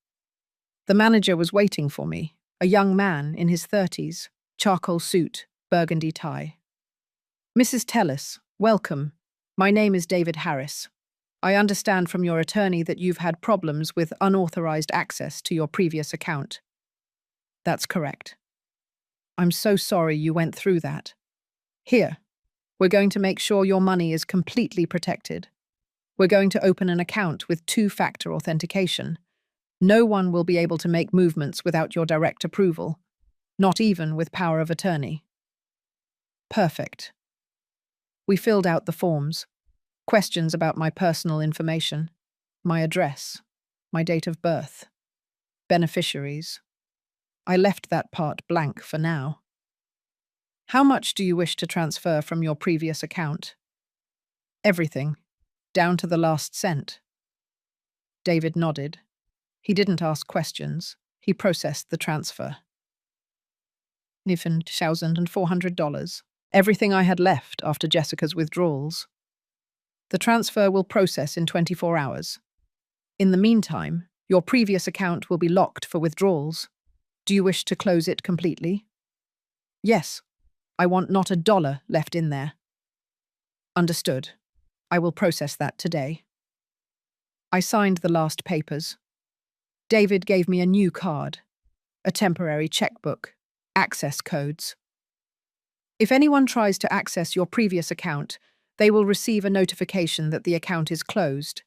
The manager was waiting for me, a young man in his 30s, charcoal suit, burgundy tie. "Mrs. Tellis, welcome. My name is David Harris. I understand from your attorney that you've had problems with unauthorized access to your previous account." "That's correct." "I'm so sorry you went through that. Here, we're going to make sure your money is completely protected. We're going to open an account with two-factor authentication. No one will be able to make movements without your direct approval, not even with power of attorney." Perfect. We filled out the forms. Questions about my personal information, my address, my date of birth, beneficiaries. I left that part blank for now. "How much do you wish to transfer from your previous account?" "Everything, down to the last cent." David nodded. He didn't ask questions. He processed the transfer. $1,400. Everything I had left after Jessica's withdrawals. "The transfer will process in 24 hours. In the meantime, your previous account will be locked for withdrawals. Do you wish to close it completely?" "Yes. I want not a dollar left in there." "Understood. I will process that today." I signed the last papers. David gave me a new card, a temporary checkbook, access codes. "If anyone tries to access your previous account, they will receive a notification that the account is closed.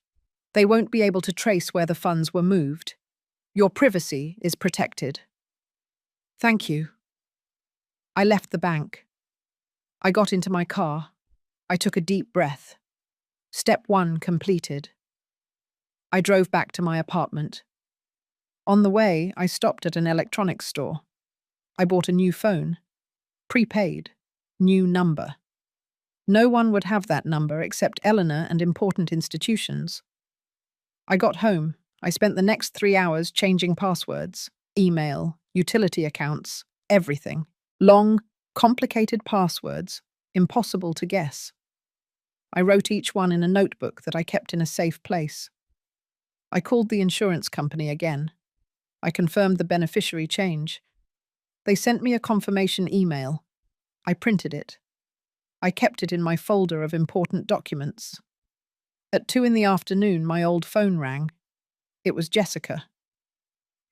They won't be able to trace where the funds were moved. Your privacy is protected." "Thank you." I left the bank. I got into my car. I took a deep breath. Step 1 completed. I drove back to my apartment. On the way, I stopped at an electronics store. I bought a new phone. Prepaid. New number. No one would have that number except Eleanor and important institutions. I got home. I spent the next 3 hours changing passwords, email, utility accounts, everything. Long, complicated passwords, impossible to guess. I wrote each one in a notebook that I kept in a safe place. I called the insurance company again. I confirmed the beneficiary change. They sent me a confirmation email. I printed it. I kept it in my folder of important documents. At 2 in the afternoon, my old phone rang. It was Jessica.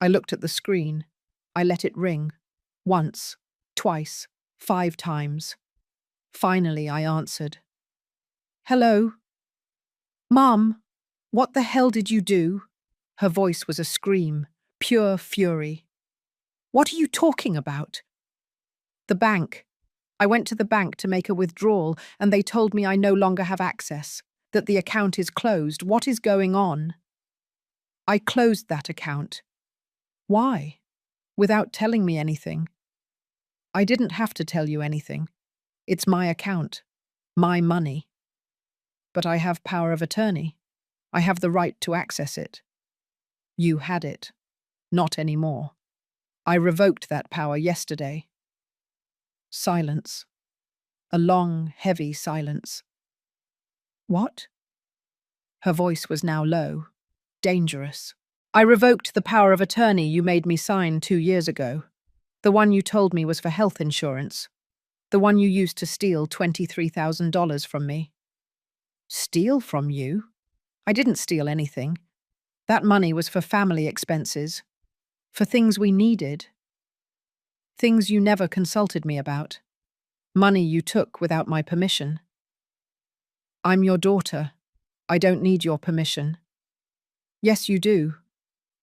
I looked at the screen. I let it ring. Once, twice, 5 times. Finally, I answered. Hello? Mum, what the hell did you do? Her voice was a scream, pure fury. What are you talking about? The bank. I went to the bank to make a withdrawal and they told me I no longer have access, that the account is closed. What is going on? I closed that account. Why? Without telling me anything. I didn't have to tell you anything. It's my account, my money. But I have power of attorney. I have the right to access it. You had it. Not anymore. I revoked that power yesterday. Silence. A long, heavy silence. What? Her voice was now low, dangerous. I revoked the power of attorney you made me sign 2 years ago. The one you told me was for health insurance. The one you used to steal $23,000 from me. Steal from you? I didn't steal anything. That money was for family expenses, for things we needed. Things you never consulted me about. Money you took without my permission. I'm your daughter. I don't need your permission. Yes, you do.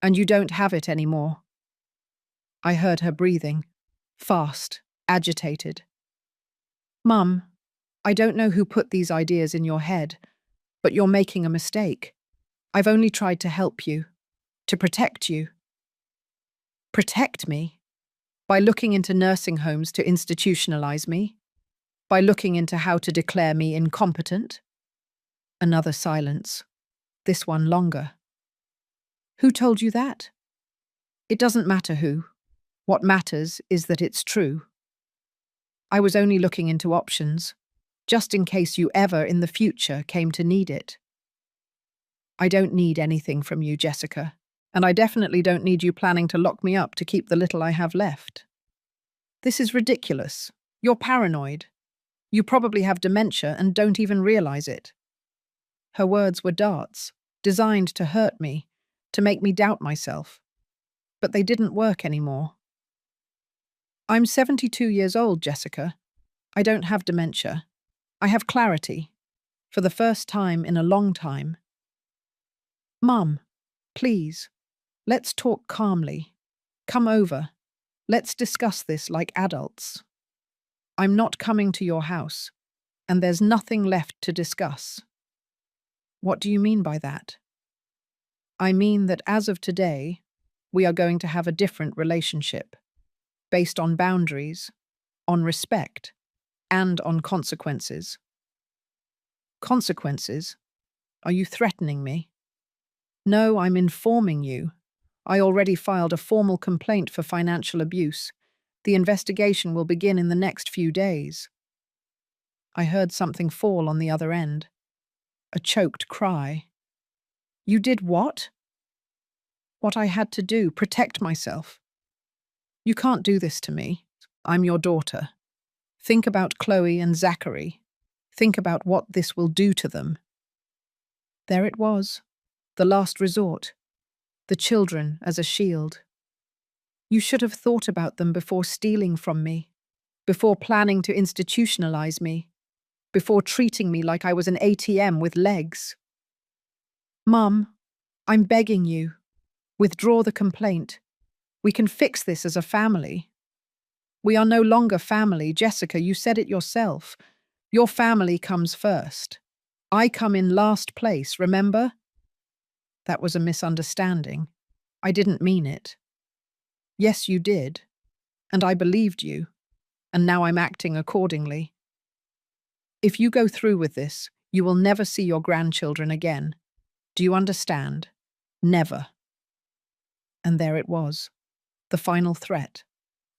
And you don't have it anymore. I heard her breathing, fast, agitated. Mum, I don't know who put these ideas in your head, but you're making a mistake. I've only tried to help you, to protect you. Protect me? By looking into nursing homes to institutionalize me? By looking into how to declare me incompetent? Another silence. This one longer. Who told you that? It doesn't matter who. What matters is that it's true. I was only looking into options, just in case you ever in the future came to need it. I don't need anything from you, Jessica, and I definitely don't need you planning to lock me up to keep the little I have left. This is ridiculous. You're paranoid. You probably have dementia and don't even realize it. Her words were darts, designed to hurt me, to make me doubt myself. But they didn't work anymore. I'm 72 years old, Jessica. I don't have dementia. I have clarity. For the first time in a long time. Mum, please, let's talk calmly. Come over. Let's discuss this like adults. I'm not coming to your house, and there's nothing left to discuss. What do you mean by that? I mean that as of today, we are going to have a different relationship, based on boundaries, on respect, and on consequences. Consequences? Are you threatening me? No, I'm informing you. I already filed a formal complaint for financial abuse. The investigation will begin in the next few days. I heard something fall on the other end. A choked cry. You did what? What I had to do, protect myself. You can't do this to me. I'm your daughter. Think about Chloe and Zachary. Think about what this will do to them. There it was, the last resort. The children as a shield. You should have thought about them before stealing from me, before planning to institutionalize me, before treating me like I was an ATM with legs. Mum, I'm begging you. Withdraw the complaint. We can fix this as a family. We are no longer family, Jessica, you said it yourself. Your family comes first. I come in last place, remember? That was a misunderstanding. I didn't mean it. Yes, you did. And I believed you. And now I'm acting accordingly. If you go through with this, you will never see your grandchildren again. Do you understand? Never. And there it was. The final threat.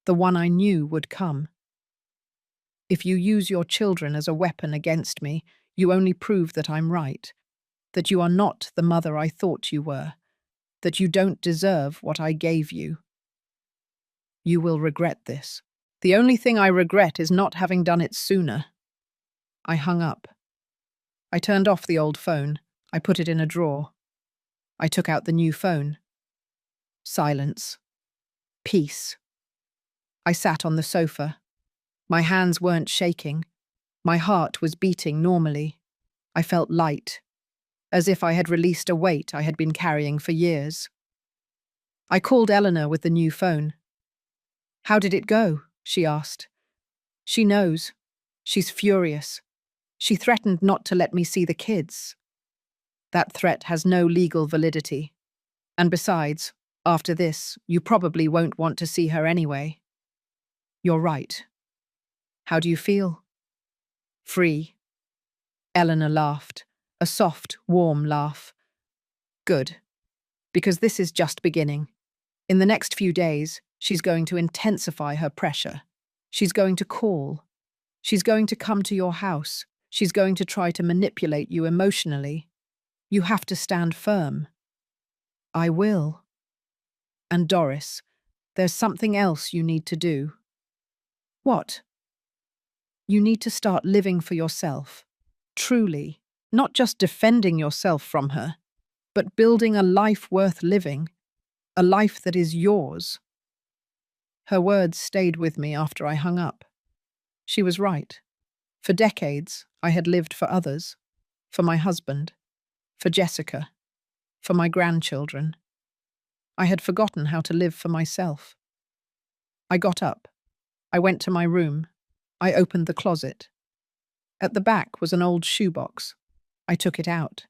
The one I knew would come. If you use your children as a weapon against me, you only prove that I'm right. That you are not the mother I thought you were. That you don't deserve what I gave you. You will regret this. The only thing I regret is not having done it sooner. I hung up. I turned off the old phone. I put it in a drawer. I took out the new phone. Silence. Peace. I sat on the sofa. My hands weren't shaking. My heart was beating normally. I felt light, as if I had released a weight I had been carrying for years. I called Eleanor with the new phone. "How did it go?" she asked. "She knows. She's furious. She threatened not to let me see the kids." "That threat has no legal validity. And besides, after this, you probably won't want to see her anyway." "You're right. How do you feel?" "Free." Eleanor laughed, a soft, warm laugh. "Good. Because this is just beginning. In the next few days, she's going to intensify her pressure. She's going to call. She's going to come to your house. She's going to try to manipulate you emotionally. You have to stand firm." "I will." "And Doris, there's something else you need to do." "What?" "You need to start living for yourself. Truly. Not just defending yourself from her, but building a life worth living. A life that is yours." Her words stayed with me after I hung up. She was right. For decades, I had lived for others. For my husband. For Jessica. For my grandchildren. I had forgotten how to live for myself. I got up. I went to my room. I opened the closet. At the back was an old shoebox. I took it out.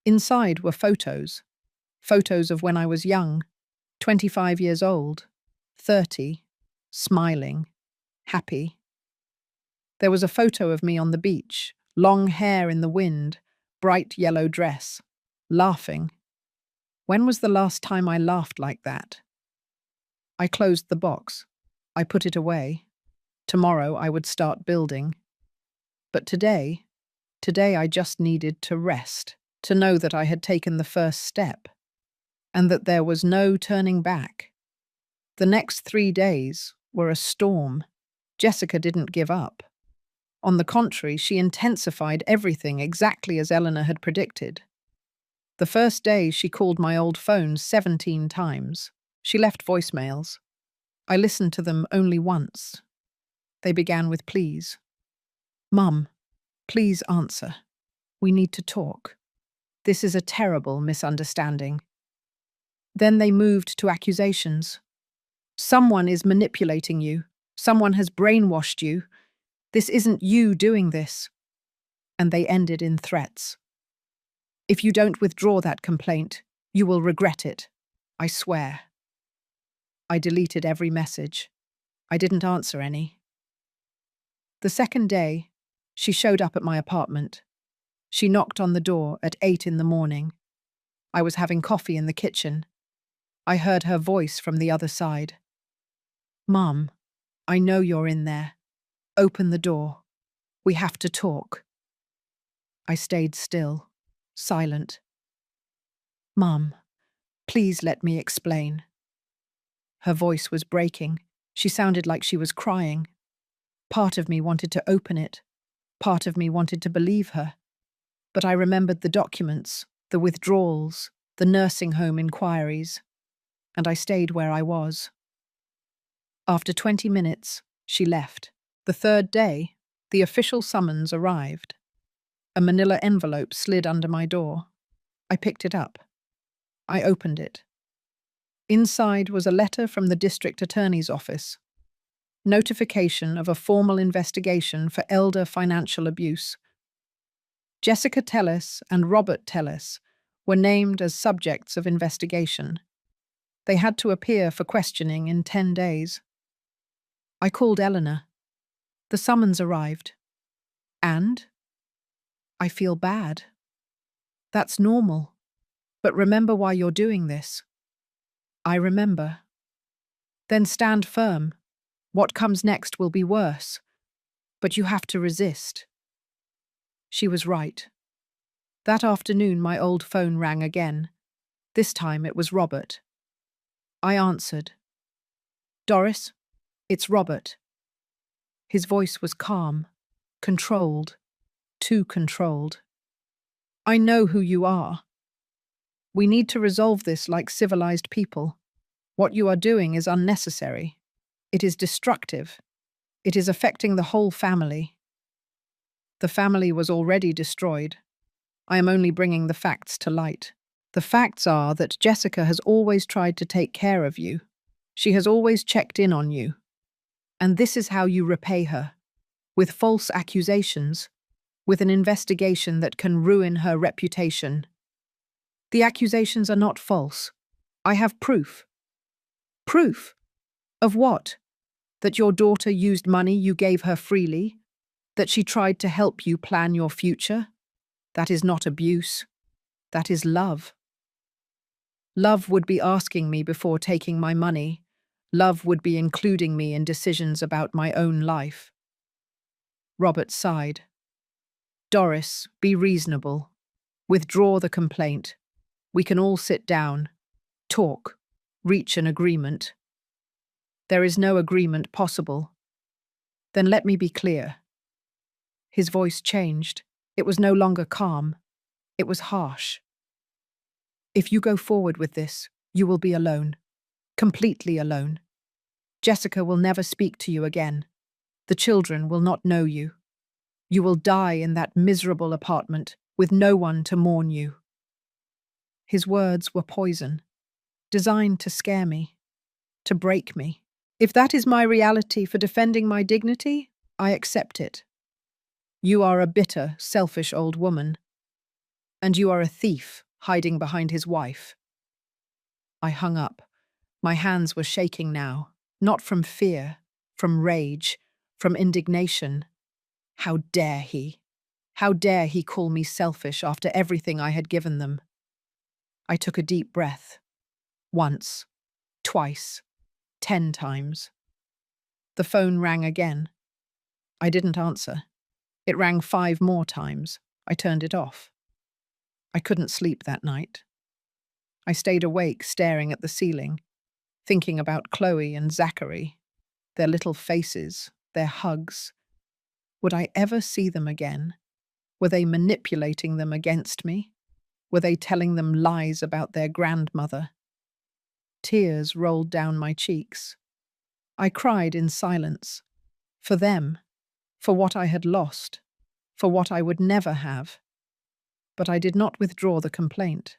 Inside were photos. Photos of when I was young, 25 years old, 30, smiling, happy. There was a photo of me on the beach, long hair in the wind, bright yellow dress, laughing. When was the last time I laughed like that? I closed the box. I put it away. Tomorrow I would start building. But today I just needed to rest, to know that I had taken the first step, and that there was no turning back. The next 3 days were a storm. Jessica didn't give up. On the contrary, she intensified everything exactly as Eleanor had predicted. The first day, she called my old phone 17 times. She left voicemails. I listened to them only once. They began with please. "Mum, please answer. We need to talk. This is a terrible misunderstanding." Then they moved to accusations. "Someone is manipulating you. Someone has brainwashed you. This isn't you doing this." And they ended in threats. "If you don't withdraw that complaint, you will regret it. I swear." I deleted every message. I didn't answer any. The second day, she showed up at my apartment. She knocked on the door at 8 in the morning. I was having coffee in the kitchen. I heard her voice from the other side. "Mum, I know you're in there. Open the door. We have to talk." I stayed still, silent. "Mum, please let me explain." Her voice was breaking. She sounded like she was crying. Part of me wanted to open it. Part of me wanted to believe her. But I remembered the documents, the withdrawals, the nursing home inquiries, and I stayed where I was. After 20 minutes, she left. The third day, the official summons arrived. A manila envelope slid under my door. I picked it up. I opened it. Inside was a letter from the district attorney's office. Notification of a formal investigation for elder financial abuse. Jessica Tellis and Robert Tellis were named as subjects of investigation. They had to appear for questioning in 10 days. I called Eleanor. The summons arrived. "And?" "I feel bad." "That's normal. But remember why you're doing this." "I remember." "Then stand firm. What comes next will be worse. But you have to resist." She was right. That afternoon, my old phone rang again. This time it was Robert. I answered. "Doris, it's Robert." His voice was calm, controlled, too controlled. "I know who you are. We need to resolve this like civilized people. What you are doing is unnecessary. It is destructive. It is affecting the whole family. The family was already destroyed. I am only bringing the facts to light. The facts are that Jessica has always tried to take care of you. She has always checked in on you. And this is how you repay her. With false accusations, with an investigation that can ruin her reputation. The accusations are not false. I have proof. Proof? Of what? That your daughter used money you gave her freely? That she tried to help you plan your future? That is not abuse. That is love. Love would be asking me before taking my money. Love would be including me in decisions about my own life. Robert sighed. Doris, be reasonable. Withdraw the complaint. We can all sit down, talk, reach an agreement. There is no agreement possible. Then let me be clear. His voice changed. It was no longer calm. It was harsh. If you go forward with this, you will be alone. Completely alone. Jessica will never speak to you again. The children will not know you. You will die in that miserable apartment with no one to mourn you. His words were poison, designed to scare me, to break me. If that is my reality for defending my dignity, I accept it. You are a bitter, selfish old woman, and you are a thief hiding behind his wife. I hung up. My hands were shaking now, not from fear, from rage, from indignation. How dare he? How dare he call me selfish after everything I had given them? I took a deep breath. Once, twice, 10 times. The phone rang again. I didn't answer. It rang 5 more times. I turned it off. I couldn't sleep that night. I stayed awake staring at the ceiling, thinking about Chloe and Zachary, their little faces, their hugs. Would I ever see them again? Were they manipulating them against me? Were they telling them lies about their grandmother? Tears rolled down my cheeks. I cried in silence. For them, for what I had lost, for what I would never have. But I did not withdraw the complaint.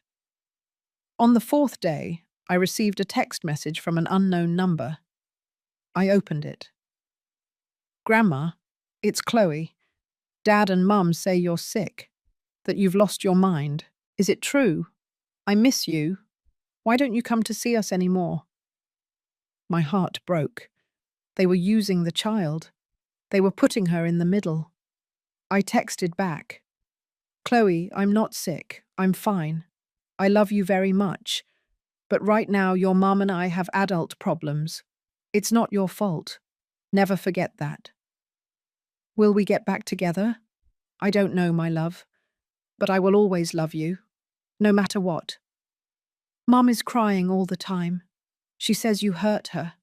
On the 4th day, I received a text message from an unknown number. I opened it. Grandma, it's Chloe. Dad and Mum say you're sick, that you've lost your mind. Is it true? I miss you. Why don't you come to see us anymore? My heart broke. They were using the child. They were putting her in the middle. I texted back. Chloe, I'm not sick. I'm fine. I love you very much. But right now your mum and I have adult problems. It's not your fault. Never forget that. Will we get back together? I don't know, my love. But I will always love you. No matter what. Mum is crying all the time. She says you hurt her.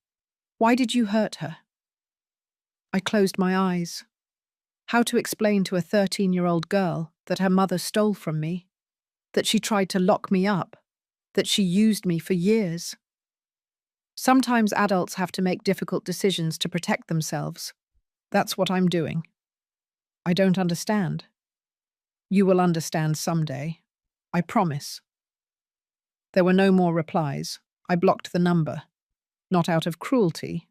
Why did you hurt her? I closed my eyes. How to explain to a 13-year-old girl that her mother stole from me, that she tried to lock me up, that she used me for years? Sometimes adults have to make difficult decisions to protect themselves. That's what I'm doing. I don't understand. You will understand someday. I promise. There were no more replies. I blocked the number, not out of cruelty,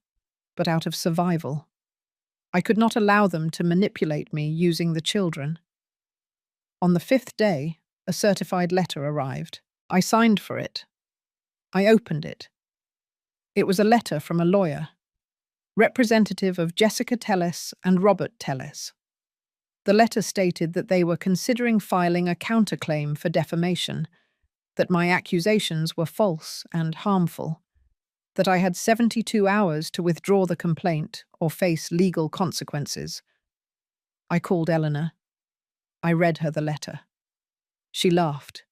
but out of survival. I could not allow them to manipulate me using the children. On the 5th day, a certified letter arrived. I signed for it. I opened it. It was a letter from a lawyer, representative of Jessica Telles and Robert Telles. The letter stated that they were considering filing a counterclaim for defamation, that my accusations were false and harmful, that I had 72 hours to withdraw the complaint or face legal consequences. I called Eleanor. I read her the letter. She laughed.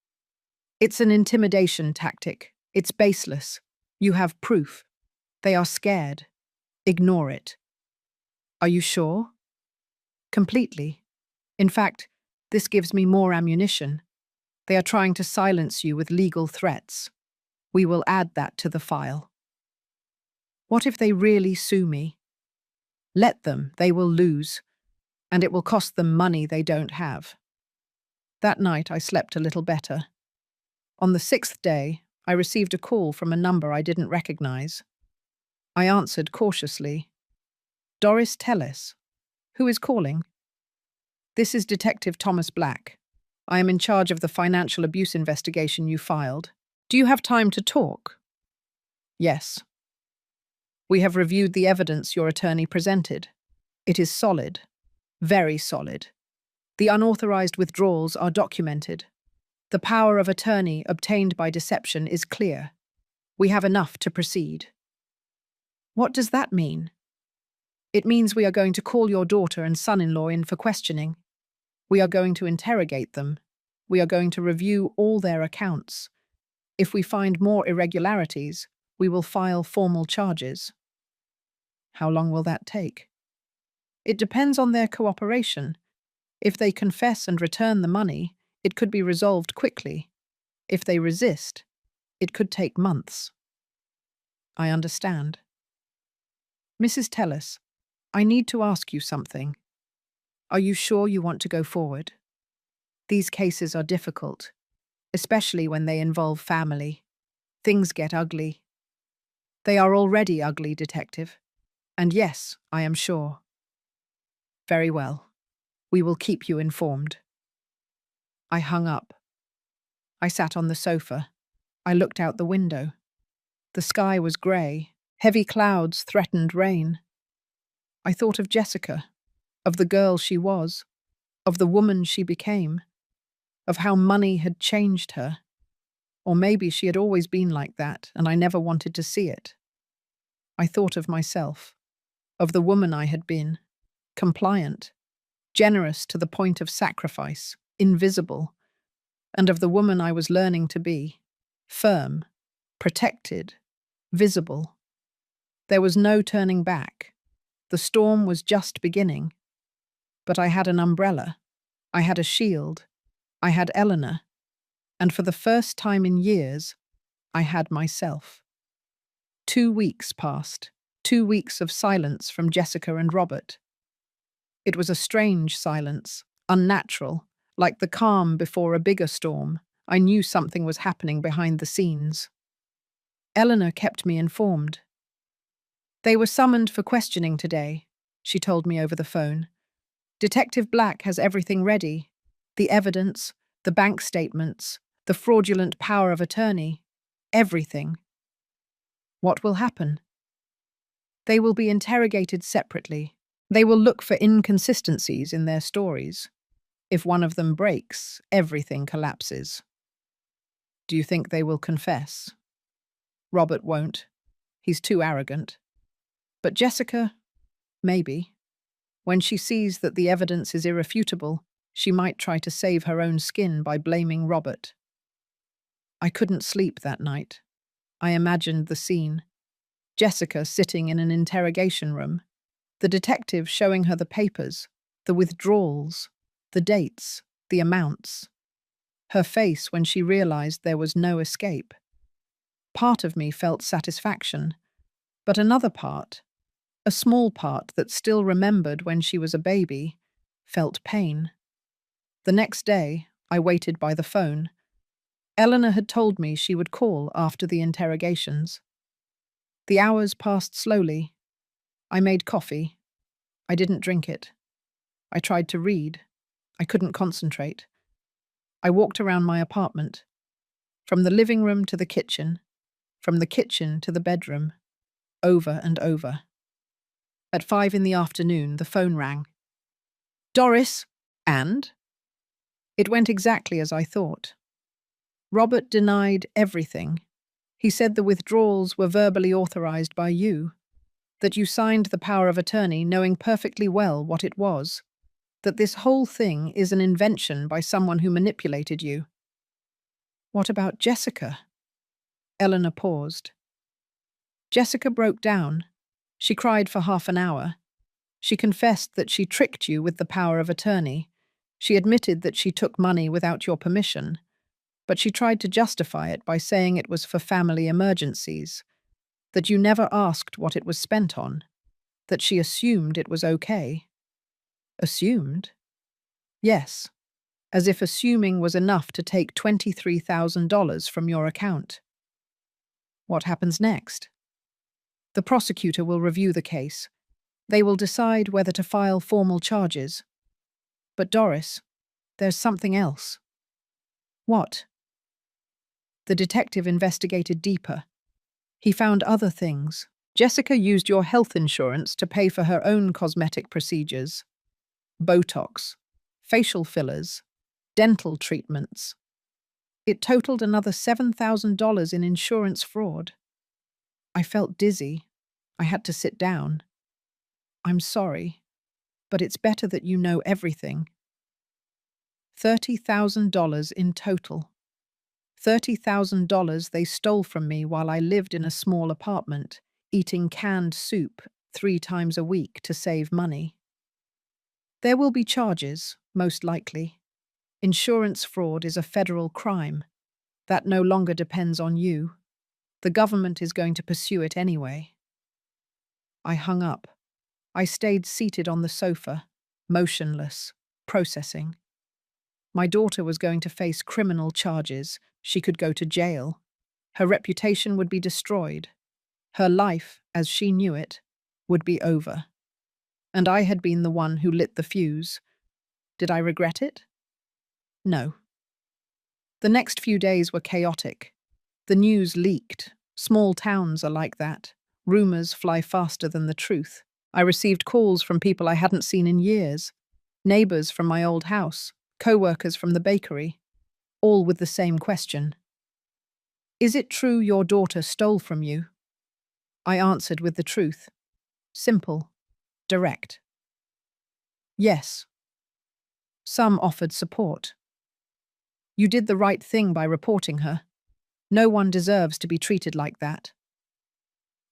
It's an intimidation tactic. It's baseless. You have proof. They are scared. Ignore it. Are you sure? Completely. In fact, this gives me more ammunition. They are trying to silence you with legal threats. We will add that to the file. What if they really sue me? Let them, they will lose, and it will cost them money they don't have. That night I slept a little better. On the 6th day, I received a call from a number I didn't recognize. I answered cautiously. Doris, tell us. Who is calling? This is Detective Thomas Black. I am in charge of the financial abuse investigation you filed. Do you have time to talk? Yes. We have reviewed the evidence your attorney presented. It is solid. Very solid. The unauthorized withdrawals are documented. The power of attorney obtained by deception is clear. We have enough to proceed. What does that mean? It means we are going to call your daughter and son-in-law in for questioning. We are going to interrogate them. We are going to review all their accounts. If we find more irregularities, we will file formal charges. How long will that take? It depends on their cooperation. If they confess and return the money, it could be resolved quickly. If they resist, it could take months. I understand. Mrs. Tellis, I need to ask you something. Are you sure you want to go forward? These cases are difficult, especially when they involve family. Things get ugly. They are already ugly, Detective. And yes, I am sure. Very well. We will keep you informed. I hung up. I sat on the sofa. I looked out the window. The sky was grey. Heavy clouds threatened rain. I thought of Jessica, of the girl she was, of the woman she became, of how money had changed her. Or maybe she had always been like that, and I never wanted to see it. I thought of myself, of the woman I had been, compliant, generous to the point of sacrifice, invisible, and of the woman I was learning to be, firm, protected, visible. There was no turning back. The storm was just beginning. But I had an umbrella. I had a shield. I had Eleanor. And for the first time in years, I had myself. 2 weeks passed. 2 weeks of silence from Jessica and Robert. It was a strange silence, unnatural, like the calm before a bigger storm. I knew something was happening behind the scenes. Eleanor kept me informed. They were summoned for questioning today, she told me over the phone. Detective Black has everything ready. The evidence, the bank statements, the fraudulent power of attorney, everything. What will happen? They will be interrogated separately. They will look for inconsistencies in their stories. If one of them breaks, everything collapses. Do you think they will confess? Robert won't. He's too arrogant. But Jessica, maybe. When she sees that the evidence is irrefutable, she might try to save her own skin by blaming Robert. I couldn't sleep that night. I imagined the scene. Jessica sitting in an interrogation room, the detective showing her the papers, the withdrawals, the dates, the amounts. Her face when she realized there was no escape. Part of me felt satisfaction, but another part, a small part that still remembered when she was a baby, felt pain. The next day, I waited by the phone. Eleanor had told me she would call after the interrogations. The hours passed slowly. I made coffee. I didn't drink it. I tried to read. I couldn't concentrate. I walked around my apartment, from the living room to the kitchen, from the kitchen to the bedroom, over and over. At 5 in the afternoon, the phone rang. Doris, and? It went exactly as I thought. Robert denied everything. He said the withdrawals were verbally authorized by you, that you signed the power of attorney knowing perfectly well what it was, that this whole thing is an invention by someone who manipulated you. What about Jessica? Eleanor paused. Jessica broke down. She cried for half an hour. She confessed that she tricked you with the power of attorney. She admitted that she took money without your permission, but she tried to justify it by saying it was for family emergencies, that you never asked what it was spent on, that she assumed it was okay. Assumed? Yes, as if assuming was enough to take $23,000 from your account. What happens next? The prosecutor will review the case. They will decide whether to file formal charges. But Doris, there's something else. What? The detective investigated deeper. He found other things. Jessica used your health insurance to pay for her own cosmetic procedures. Botox, facial fillers, dental treatments. It totaled another $7,000 in insurance fraud. I felt dizzy. I had to sit down. I'm sorry, but it's better that you know everything. $30,000 in total. $30,000 they stole from me while I lived in a small apartment, eating canned soup 3 times a week to save money. There will be charges, most likely. Insurance fraud is a federal crime. That no longer depends on you. The government is going to pursue it anyway. I hung up. I stayed seated on the sofa, motionless, processing. My daughter was going to face criminal charges. She could go to jail. Her reputation would be destroyed. Her life, as she knew it, would be over. And I had been the one who lit the fuse. Did I regret it? No. The next few days were chaotic. The news leaked. Small towns are like that. Rumors fly faster than the truth. I received calls from people I hadn't seen in years. Neighbors from my old house. Co-workers from the bakery. All with the same question. Is it true your daughter stole from you? I answered with the truth. Simple. Direct. Yes. Some offered support. You did the right thing by reporting her. No one deserves to be treated like that.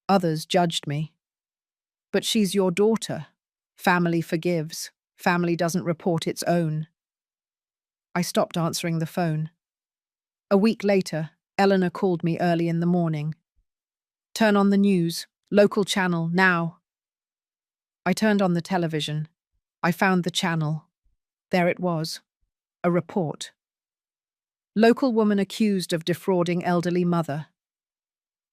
Others judged me. But she's your daughter. Family forgives. Family doesn't report its own. I stopped answering the phone. A week later, Eleanor called me early in the morning. Turn on the news, local channel, now. I turned on the television. I found the channel. There it was. A report. Local woman accused of defrauding elderly mother.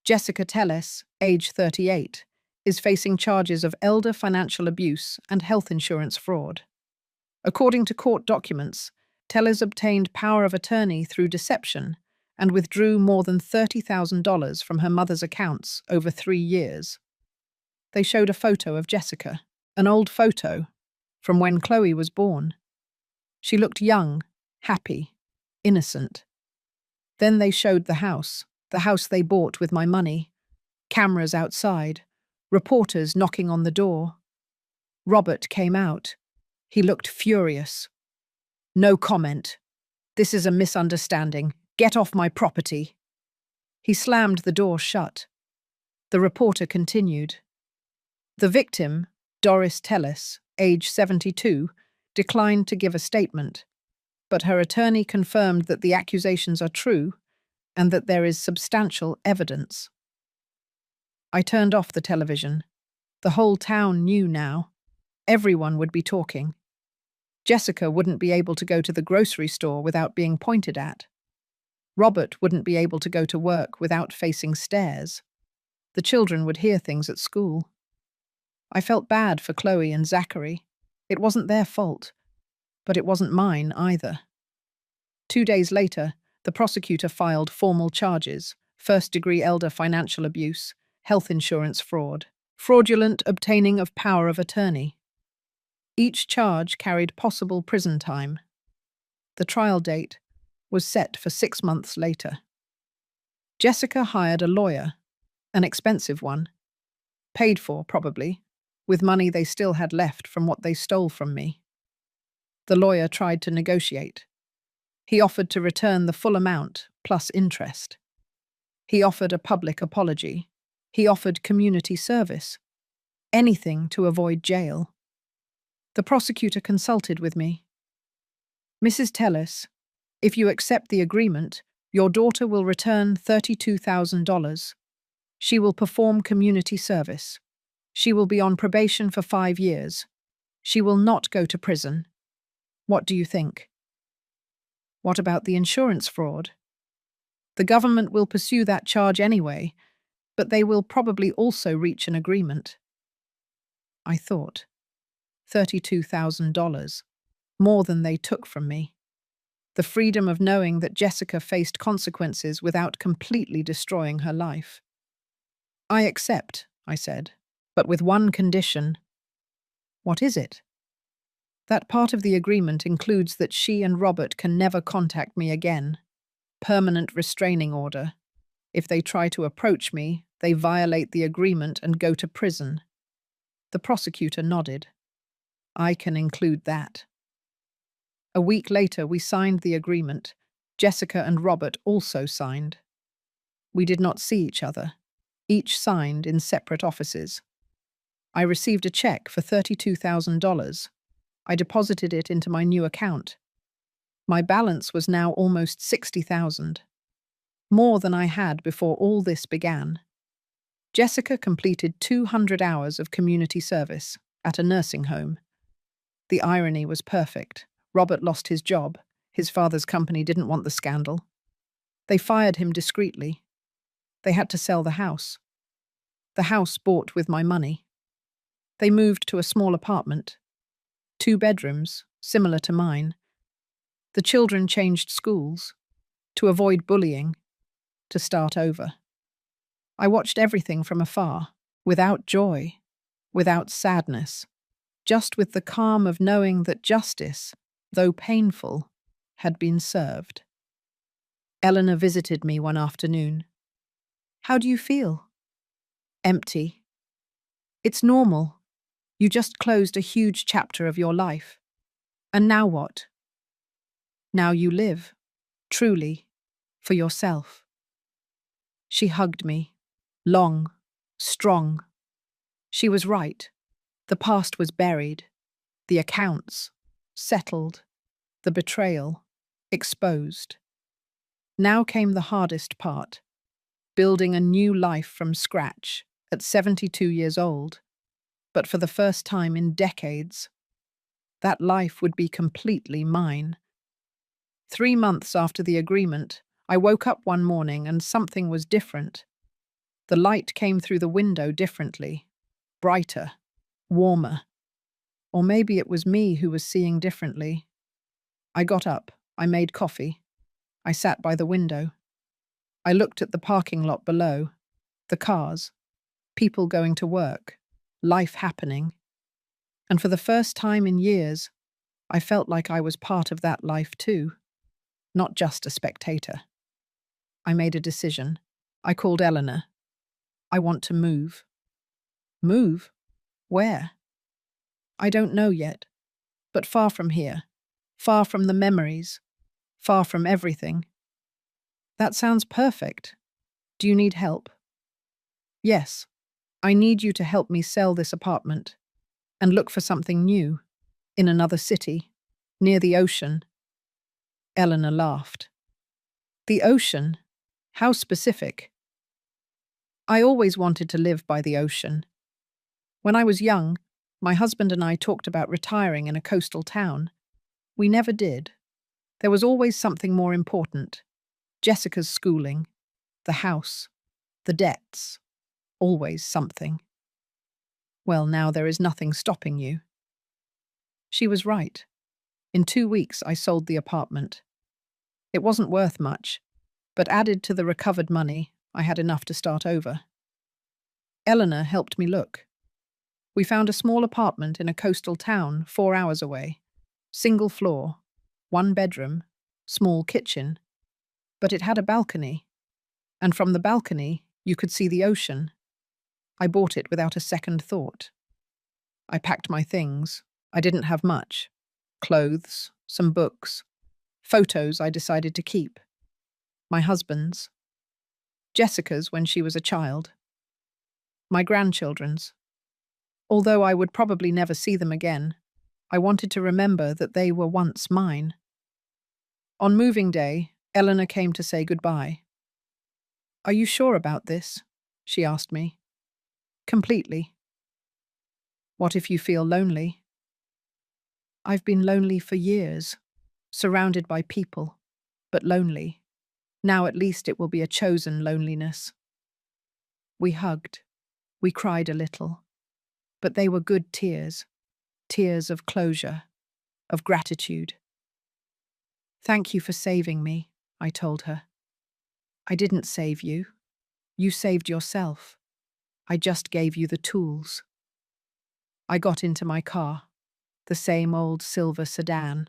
Jessica Telles, age 38, is facing charges of elder financial abuse and health insurance fraud. According to court documents, Telles obtained power of attorney through deception and withdrew more than $30,000 from her mother's accounts over 3 years. They showed a photo of Jessica, an old photo from when Chloe was born. She looked young, happy, innocent. Then they showed the house they bought with my money, cameras outside, reporters knocking on the door. Robert came out. He looked furious. No comment. This is a misunderstanding. Get off my property. He slammed the door shut. The reporter continued. The victim, Doris Telles, age 72, declined to give a statement, but her attorney confirmed that the accusations are true and that there is substantial evidence. I turned off the television. The whole town knew now. Everyone would be talking. Jessica wouldn't be able to go to the grocery store without being pointed at. Robert wouldn't be able to go to work without facing stares. The children would hear things at school. I felt bad for Chloe and Zachary. It wasn't their fault, but it wasn't mine either. 2 days later, the prosecutor filed formal charges: first-degree elder financial abuse, health insurance fraud, fraudulent obtaining of power of attorney. Each charge carried possible prison time. The trial date was set for 6 months later. Jessica hired a lawyer, an expensive one, paid for, probably, with money they still had left from what they stole from me. The lawyer tried to negotiate. He offered to return the full amount, plus interest. He offered a public apology. He offered community service. Anything to avoid jail. The prosecutor consulted with me. Mrs. Telles, if you accept the agreement, your daughter will return $32,000. She will perform community service. She will be on probation for 5 years. She will not go to prison. What do you think? What about the insurance fraud? The government will pursue that charge anyway, but they will probably also reach an agreement. I thought. $32,000. More than they took from me. The freedom of knowing that Jessica faced consequences without completely destroying her life. I accept, I said, but with one condition. What is it? That part of the agreement includes that she and Robert can never contact me again. Permanent restraining order. If they try to approach me, they violate the agreement and go to prison. The prosecutor nodded. I can include that. A week later, we signed the agreement. Jessica and Robert also signed. We did not see each other. Each signed in separate offices. I received a check for $32,000. I deposited it into my new account. My balance was now almost $60,000. More than I had before all this began. Jessica completed 200 hours of community service at a nursing home. The irony was perfect. Robert lost his job. His father's company didn't want the scandal. They fired him discreetly. They had to sell the house. The house bought with my money. They moved to a small apartment. 2 bedrooms, similar to mine. The children changed schools. To avoid bullying. To start over. I watched everything from afar, without joy, without sadness, just with the calm of knowing that justice, though painful, had been served. Eleanor visited me one afternoon. How do you feel? Empty. It's normal. You just closed a huge chapter of your life. And now what? Now you live, truly, for yourself. She hugged me, long, strong. She was right. The past was buried. The accounts, settled. The betrayal, exposed. Now came the hardest part, building a new life from scratch at 72 years old. But for the first time in decades, that life would be completely mine. 3 months after the agreement, I woke up one morning and something was different. The light came through the window differently, brighter, warmer. Or maybe it was me who was seeing differently. I got up, I made coffee. I sat by the window. I looked at the parking lot below, the cars, people going to work, life happening. And for the first time in years, I felt like I was part of that life too, not just a spectator. I made a decision. I called Eleanor. I want to move. Move? Where? I don't know yet, but far from here, far from the memories, far from everything. That sounds perfect. Do you need help? Yes. I need you to help me sell this apartment and look for something new, in another city, near the ocean. Eleanor laughed. The ocean? How specific. I always wanted to live by the ocean. When I was young, my husband and I talked about retiring in a coastal town. We never did. There was always something more important. Jessica's schooling, the house, the debts. Always something. Well, now there is nothing stopping you. She was right. In 2 weeks, I sold the apartment. It wasn't worth much, but added to the recovered money, I had enough to start over. Eleanor helped me look. We found a small apartment in a coastal town 4 hours away. Single floor, 1 bedroom, small kitchen. But it had a balcony. And from the balcony, you could see the ocean. I bought it without a second thought. I packed my things. I didn't have much. Clothes, some books, photos I decided to keep. My husband's. Jessica's when she was a child. My grandchildren's. Although I would probably never see them again, I wanted to remember that they were once mine. On moving day, Eleanor came to say goodbye. Are you sure about this? She asked me. Completely. What if you feel lonely? I've been lonely for years, surrounded by people, but lonely. Now at least it will be a chosen loneliness. We hugged. We cried a little. But they were good tears. Tears of closure, of gratitude. Thank you for saving me, I told her. I didn't save you. You saved yourself. I just gave you the tools. I got into my car, the same old silver sedan.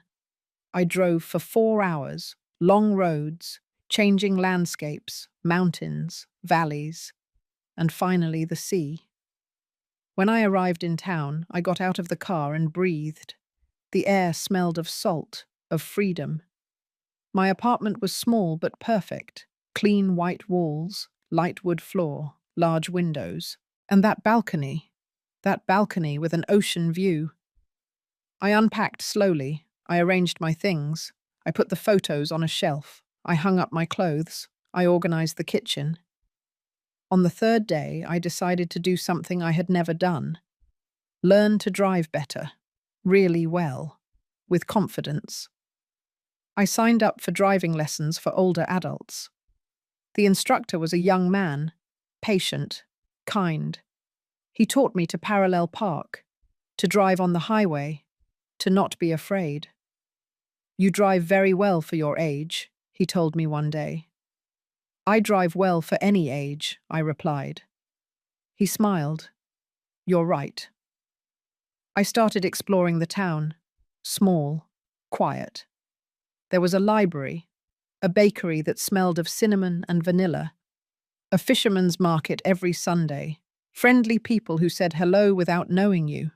I drove for 4 hours, long roads, changing landscapes, mountains, valleys, and finally the sea. When I arrived in town, I got out of the car and breathed. The air smelled of salt, of freedom. My apartment was small but perfect. Clean white walls, light wood floor, large windows. And that balcony with an ocean view. I unpacked slowly. I arranged my things. I put the photos on a shelf. I hung up my clothes. I organized the kitchen. On the third day, I decided to do something I had never done. Learn to drive better. Really well. With confidence. I signed up for driving lessons for older adults. The instructor was a young man, patient, kind. He taught me to parallel park, to drive on the highway, to not be afraid. You drive very well for your age, he told me one day. I drive well for any age, I replied. He smiled. You're right. I started exploring the town. Small, quiet. There was a library, a bakery that smelled of cinnamon and vanilla, a fisherman's market every Sunday, friendly people who said hello without knowing you.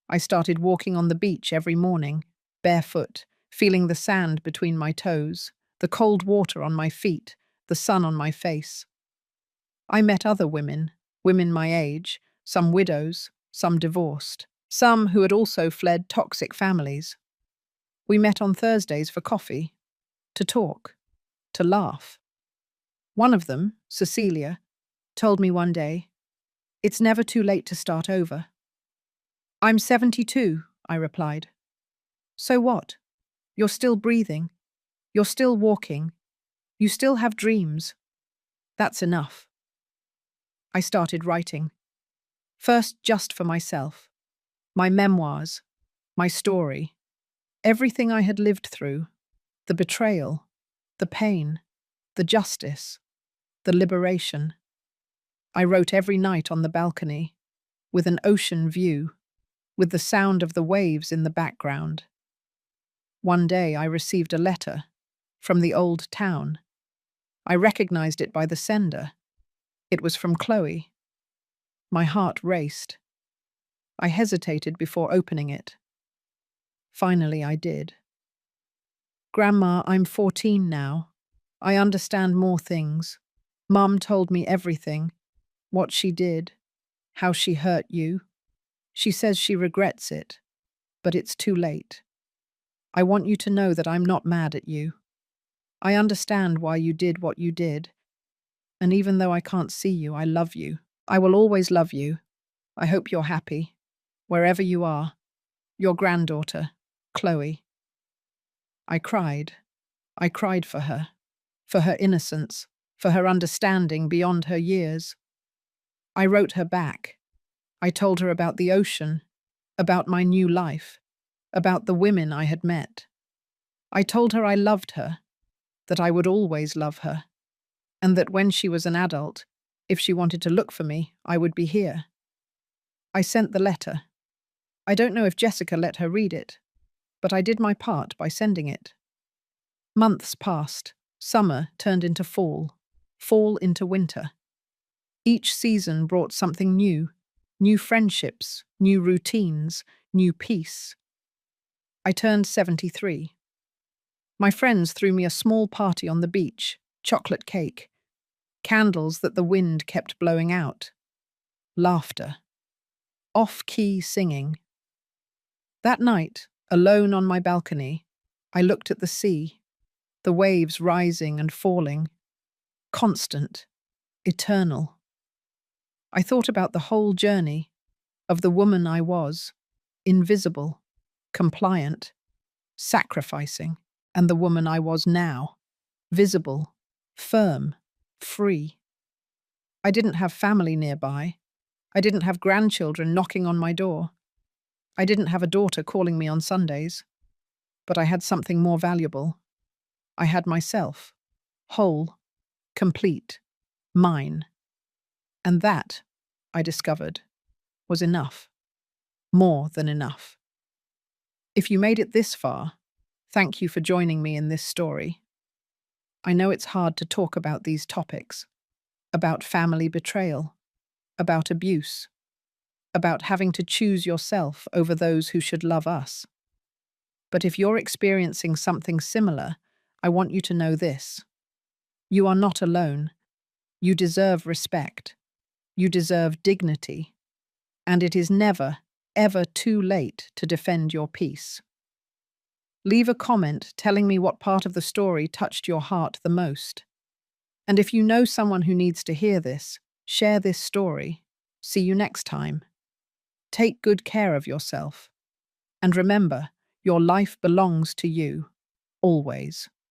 I started walking on the beach every morning, barefoot, feeling the sand between my toes, the cold water on my feet, the sun on my face. I met other women, women my age, some widows, some divorced, some who had also fled toxic families. We met on Thursdays for coffee, to talk, to laugh. One of them, Cecilia, told me one day, "It's never too late to start over." "I'm 72, I replied. "So what? You're still breathing. You're still walking. You still have dreams. That's enough." I started writing. First just for myself. My memoirs, my story, everything I had lived through, the betrayal, the pain, the justice, the liberation. I wrote every night on the balcony, with an ocean view, with the sound of the waves in the background. One day I received a letter from the old town. I recognized it by the sender. It was from Chloe. My heart raced. I hesitated before opening it. Finally, I did. "Grandma, I'm 14 now. I understand more things. Mum told me everything. What she did. How she hurt you. She says she regrets it. But it's too late. I want you to know that I'm not mad at you. I understand why you did what you did. And even though I can't see you, I love you. I will always love you. I hope you're happy. Wherever you are. Your granddaughter, Chloe." I cried. I cried for her innocence, for her understanding beyond her years. I wrote her back. I told her about the ocean, about my new life, about the women I had met. I told her I loved her, that I would always love her, and that when she was an adult, if she wanted to look for me, I would be here. I sent the letter. I don't know if Jessica let her read it, but I did my part by sending it. Months passed. Summer turned into fall, fall into winter. Each season brought something new, new friendships, new routines, new peace. I turned 73. My friends threw me a small party on the beach, chocolate cake, candles that the wind kept blowing out, laughter, off-key singing. That night, alone on my balcony, I looked at the sea, the waves rising and falling, constant, eternal. I thought about the whole journey, of the woman I was, invisible, compliant, sacrificing, and the woman I was now, visible, firm, free. I didn't have family nearby. I didn't have grandchildren knocking on my door. I didn't have a daughter calling me on Sundays. But I had something more valuable. I had myself, whole, complete, mine. And that, I discovered, was enough. More than enough. If you made it this far, thank you for joining me in this story. I know it's hard to talk about these topics, about family betrayal, about abuse, about having to choose yourself over those who should love us. But if you're experiencing something similar, I want you to know this. You are not alone. You deserve respect. You deserve dignity. And it is never, ever too late to defend your peace. Leave a comment telling me what part of the story touched your heart the most. And if you know someone who needs to hear this, share this story. See you next time. Take good care of yourself. And remember, your life belongs to you, always.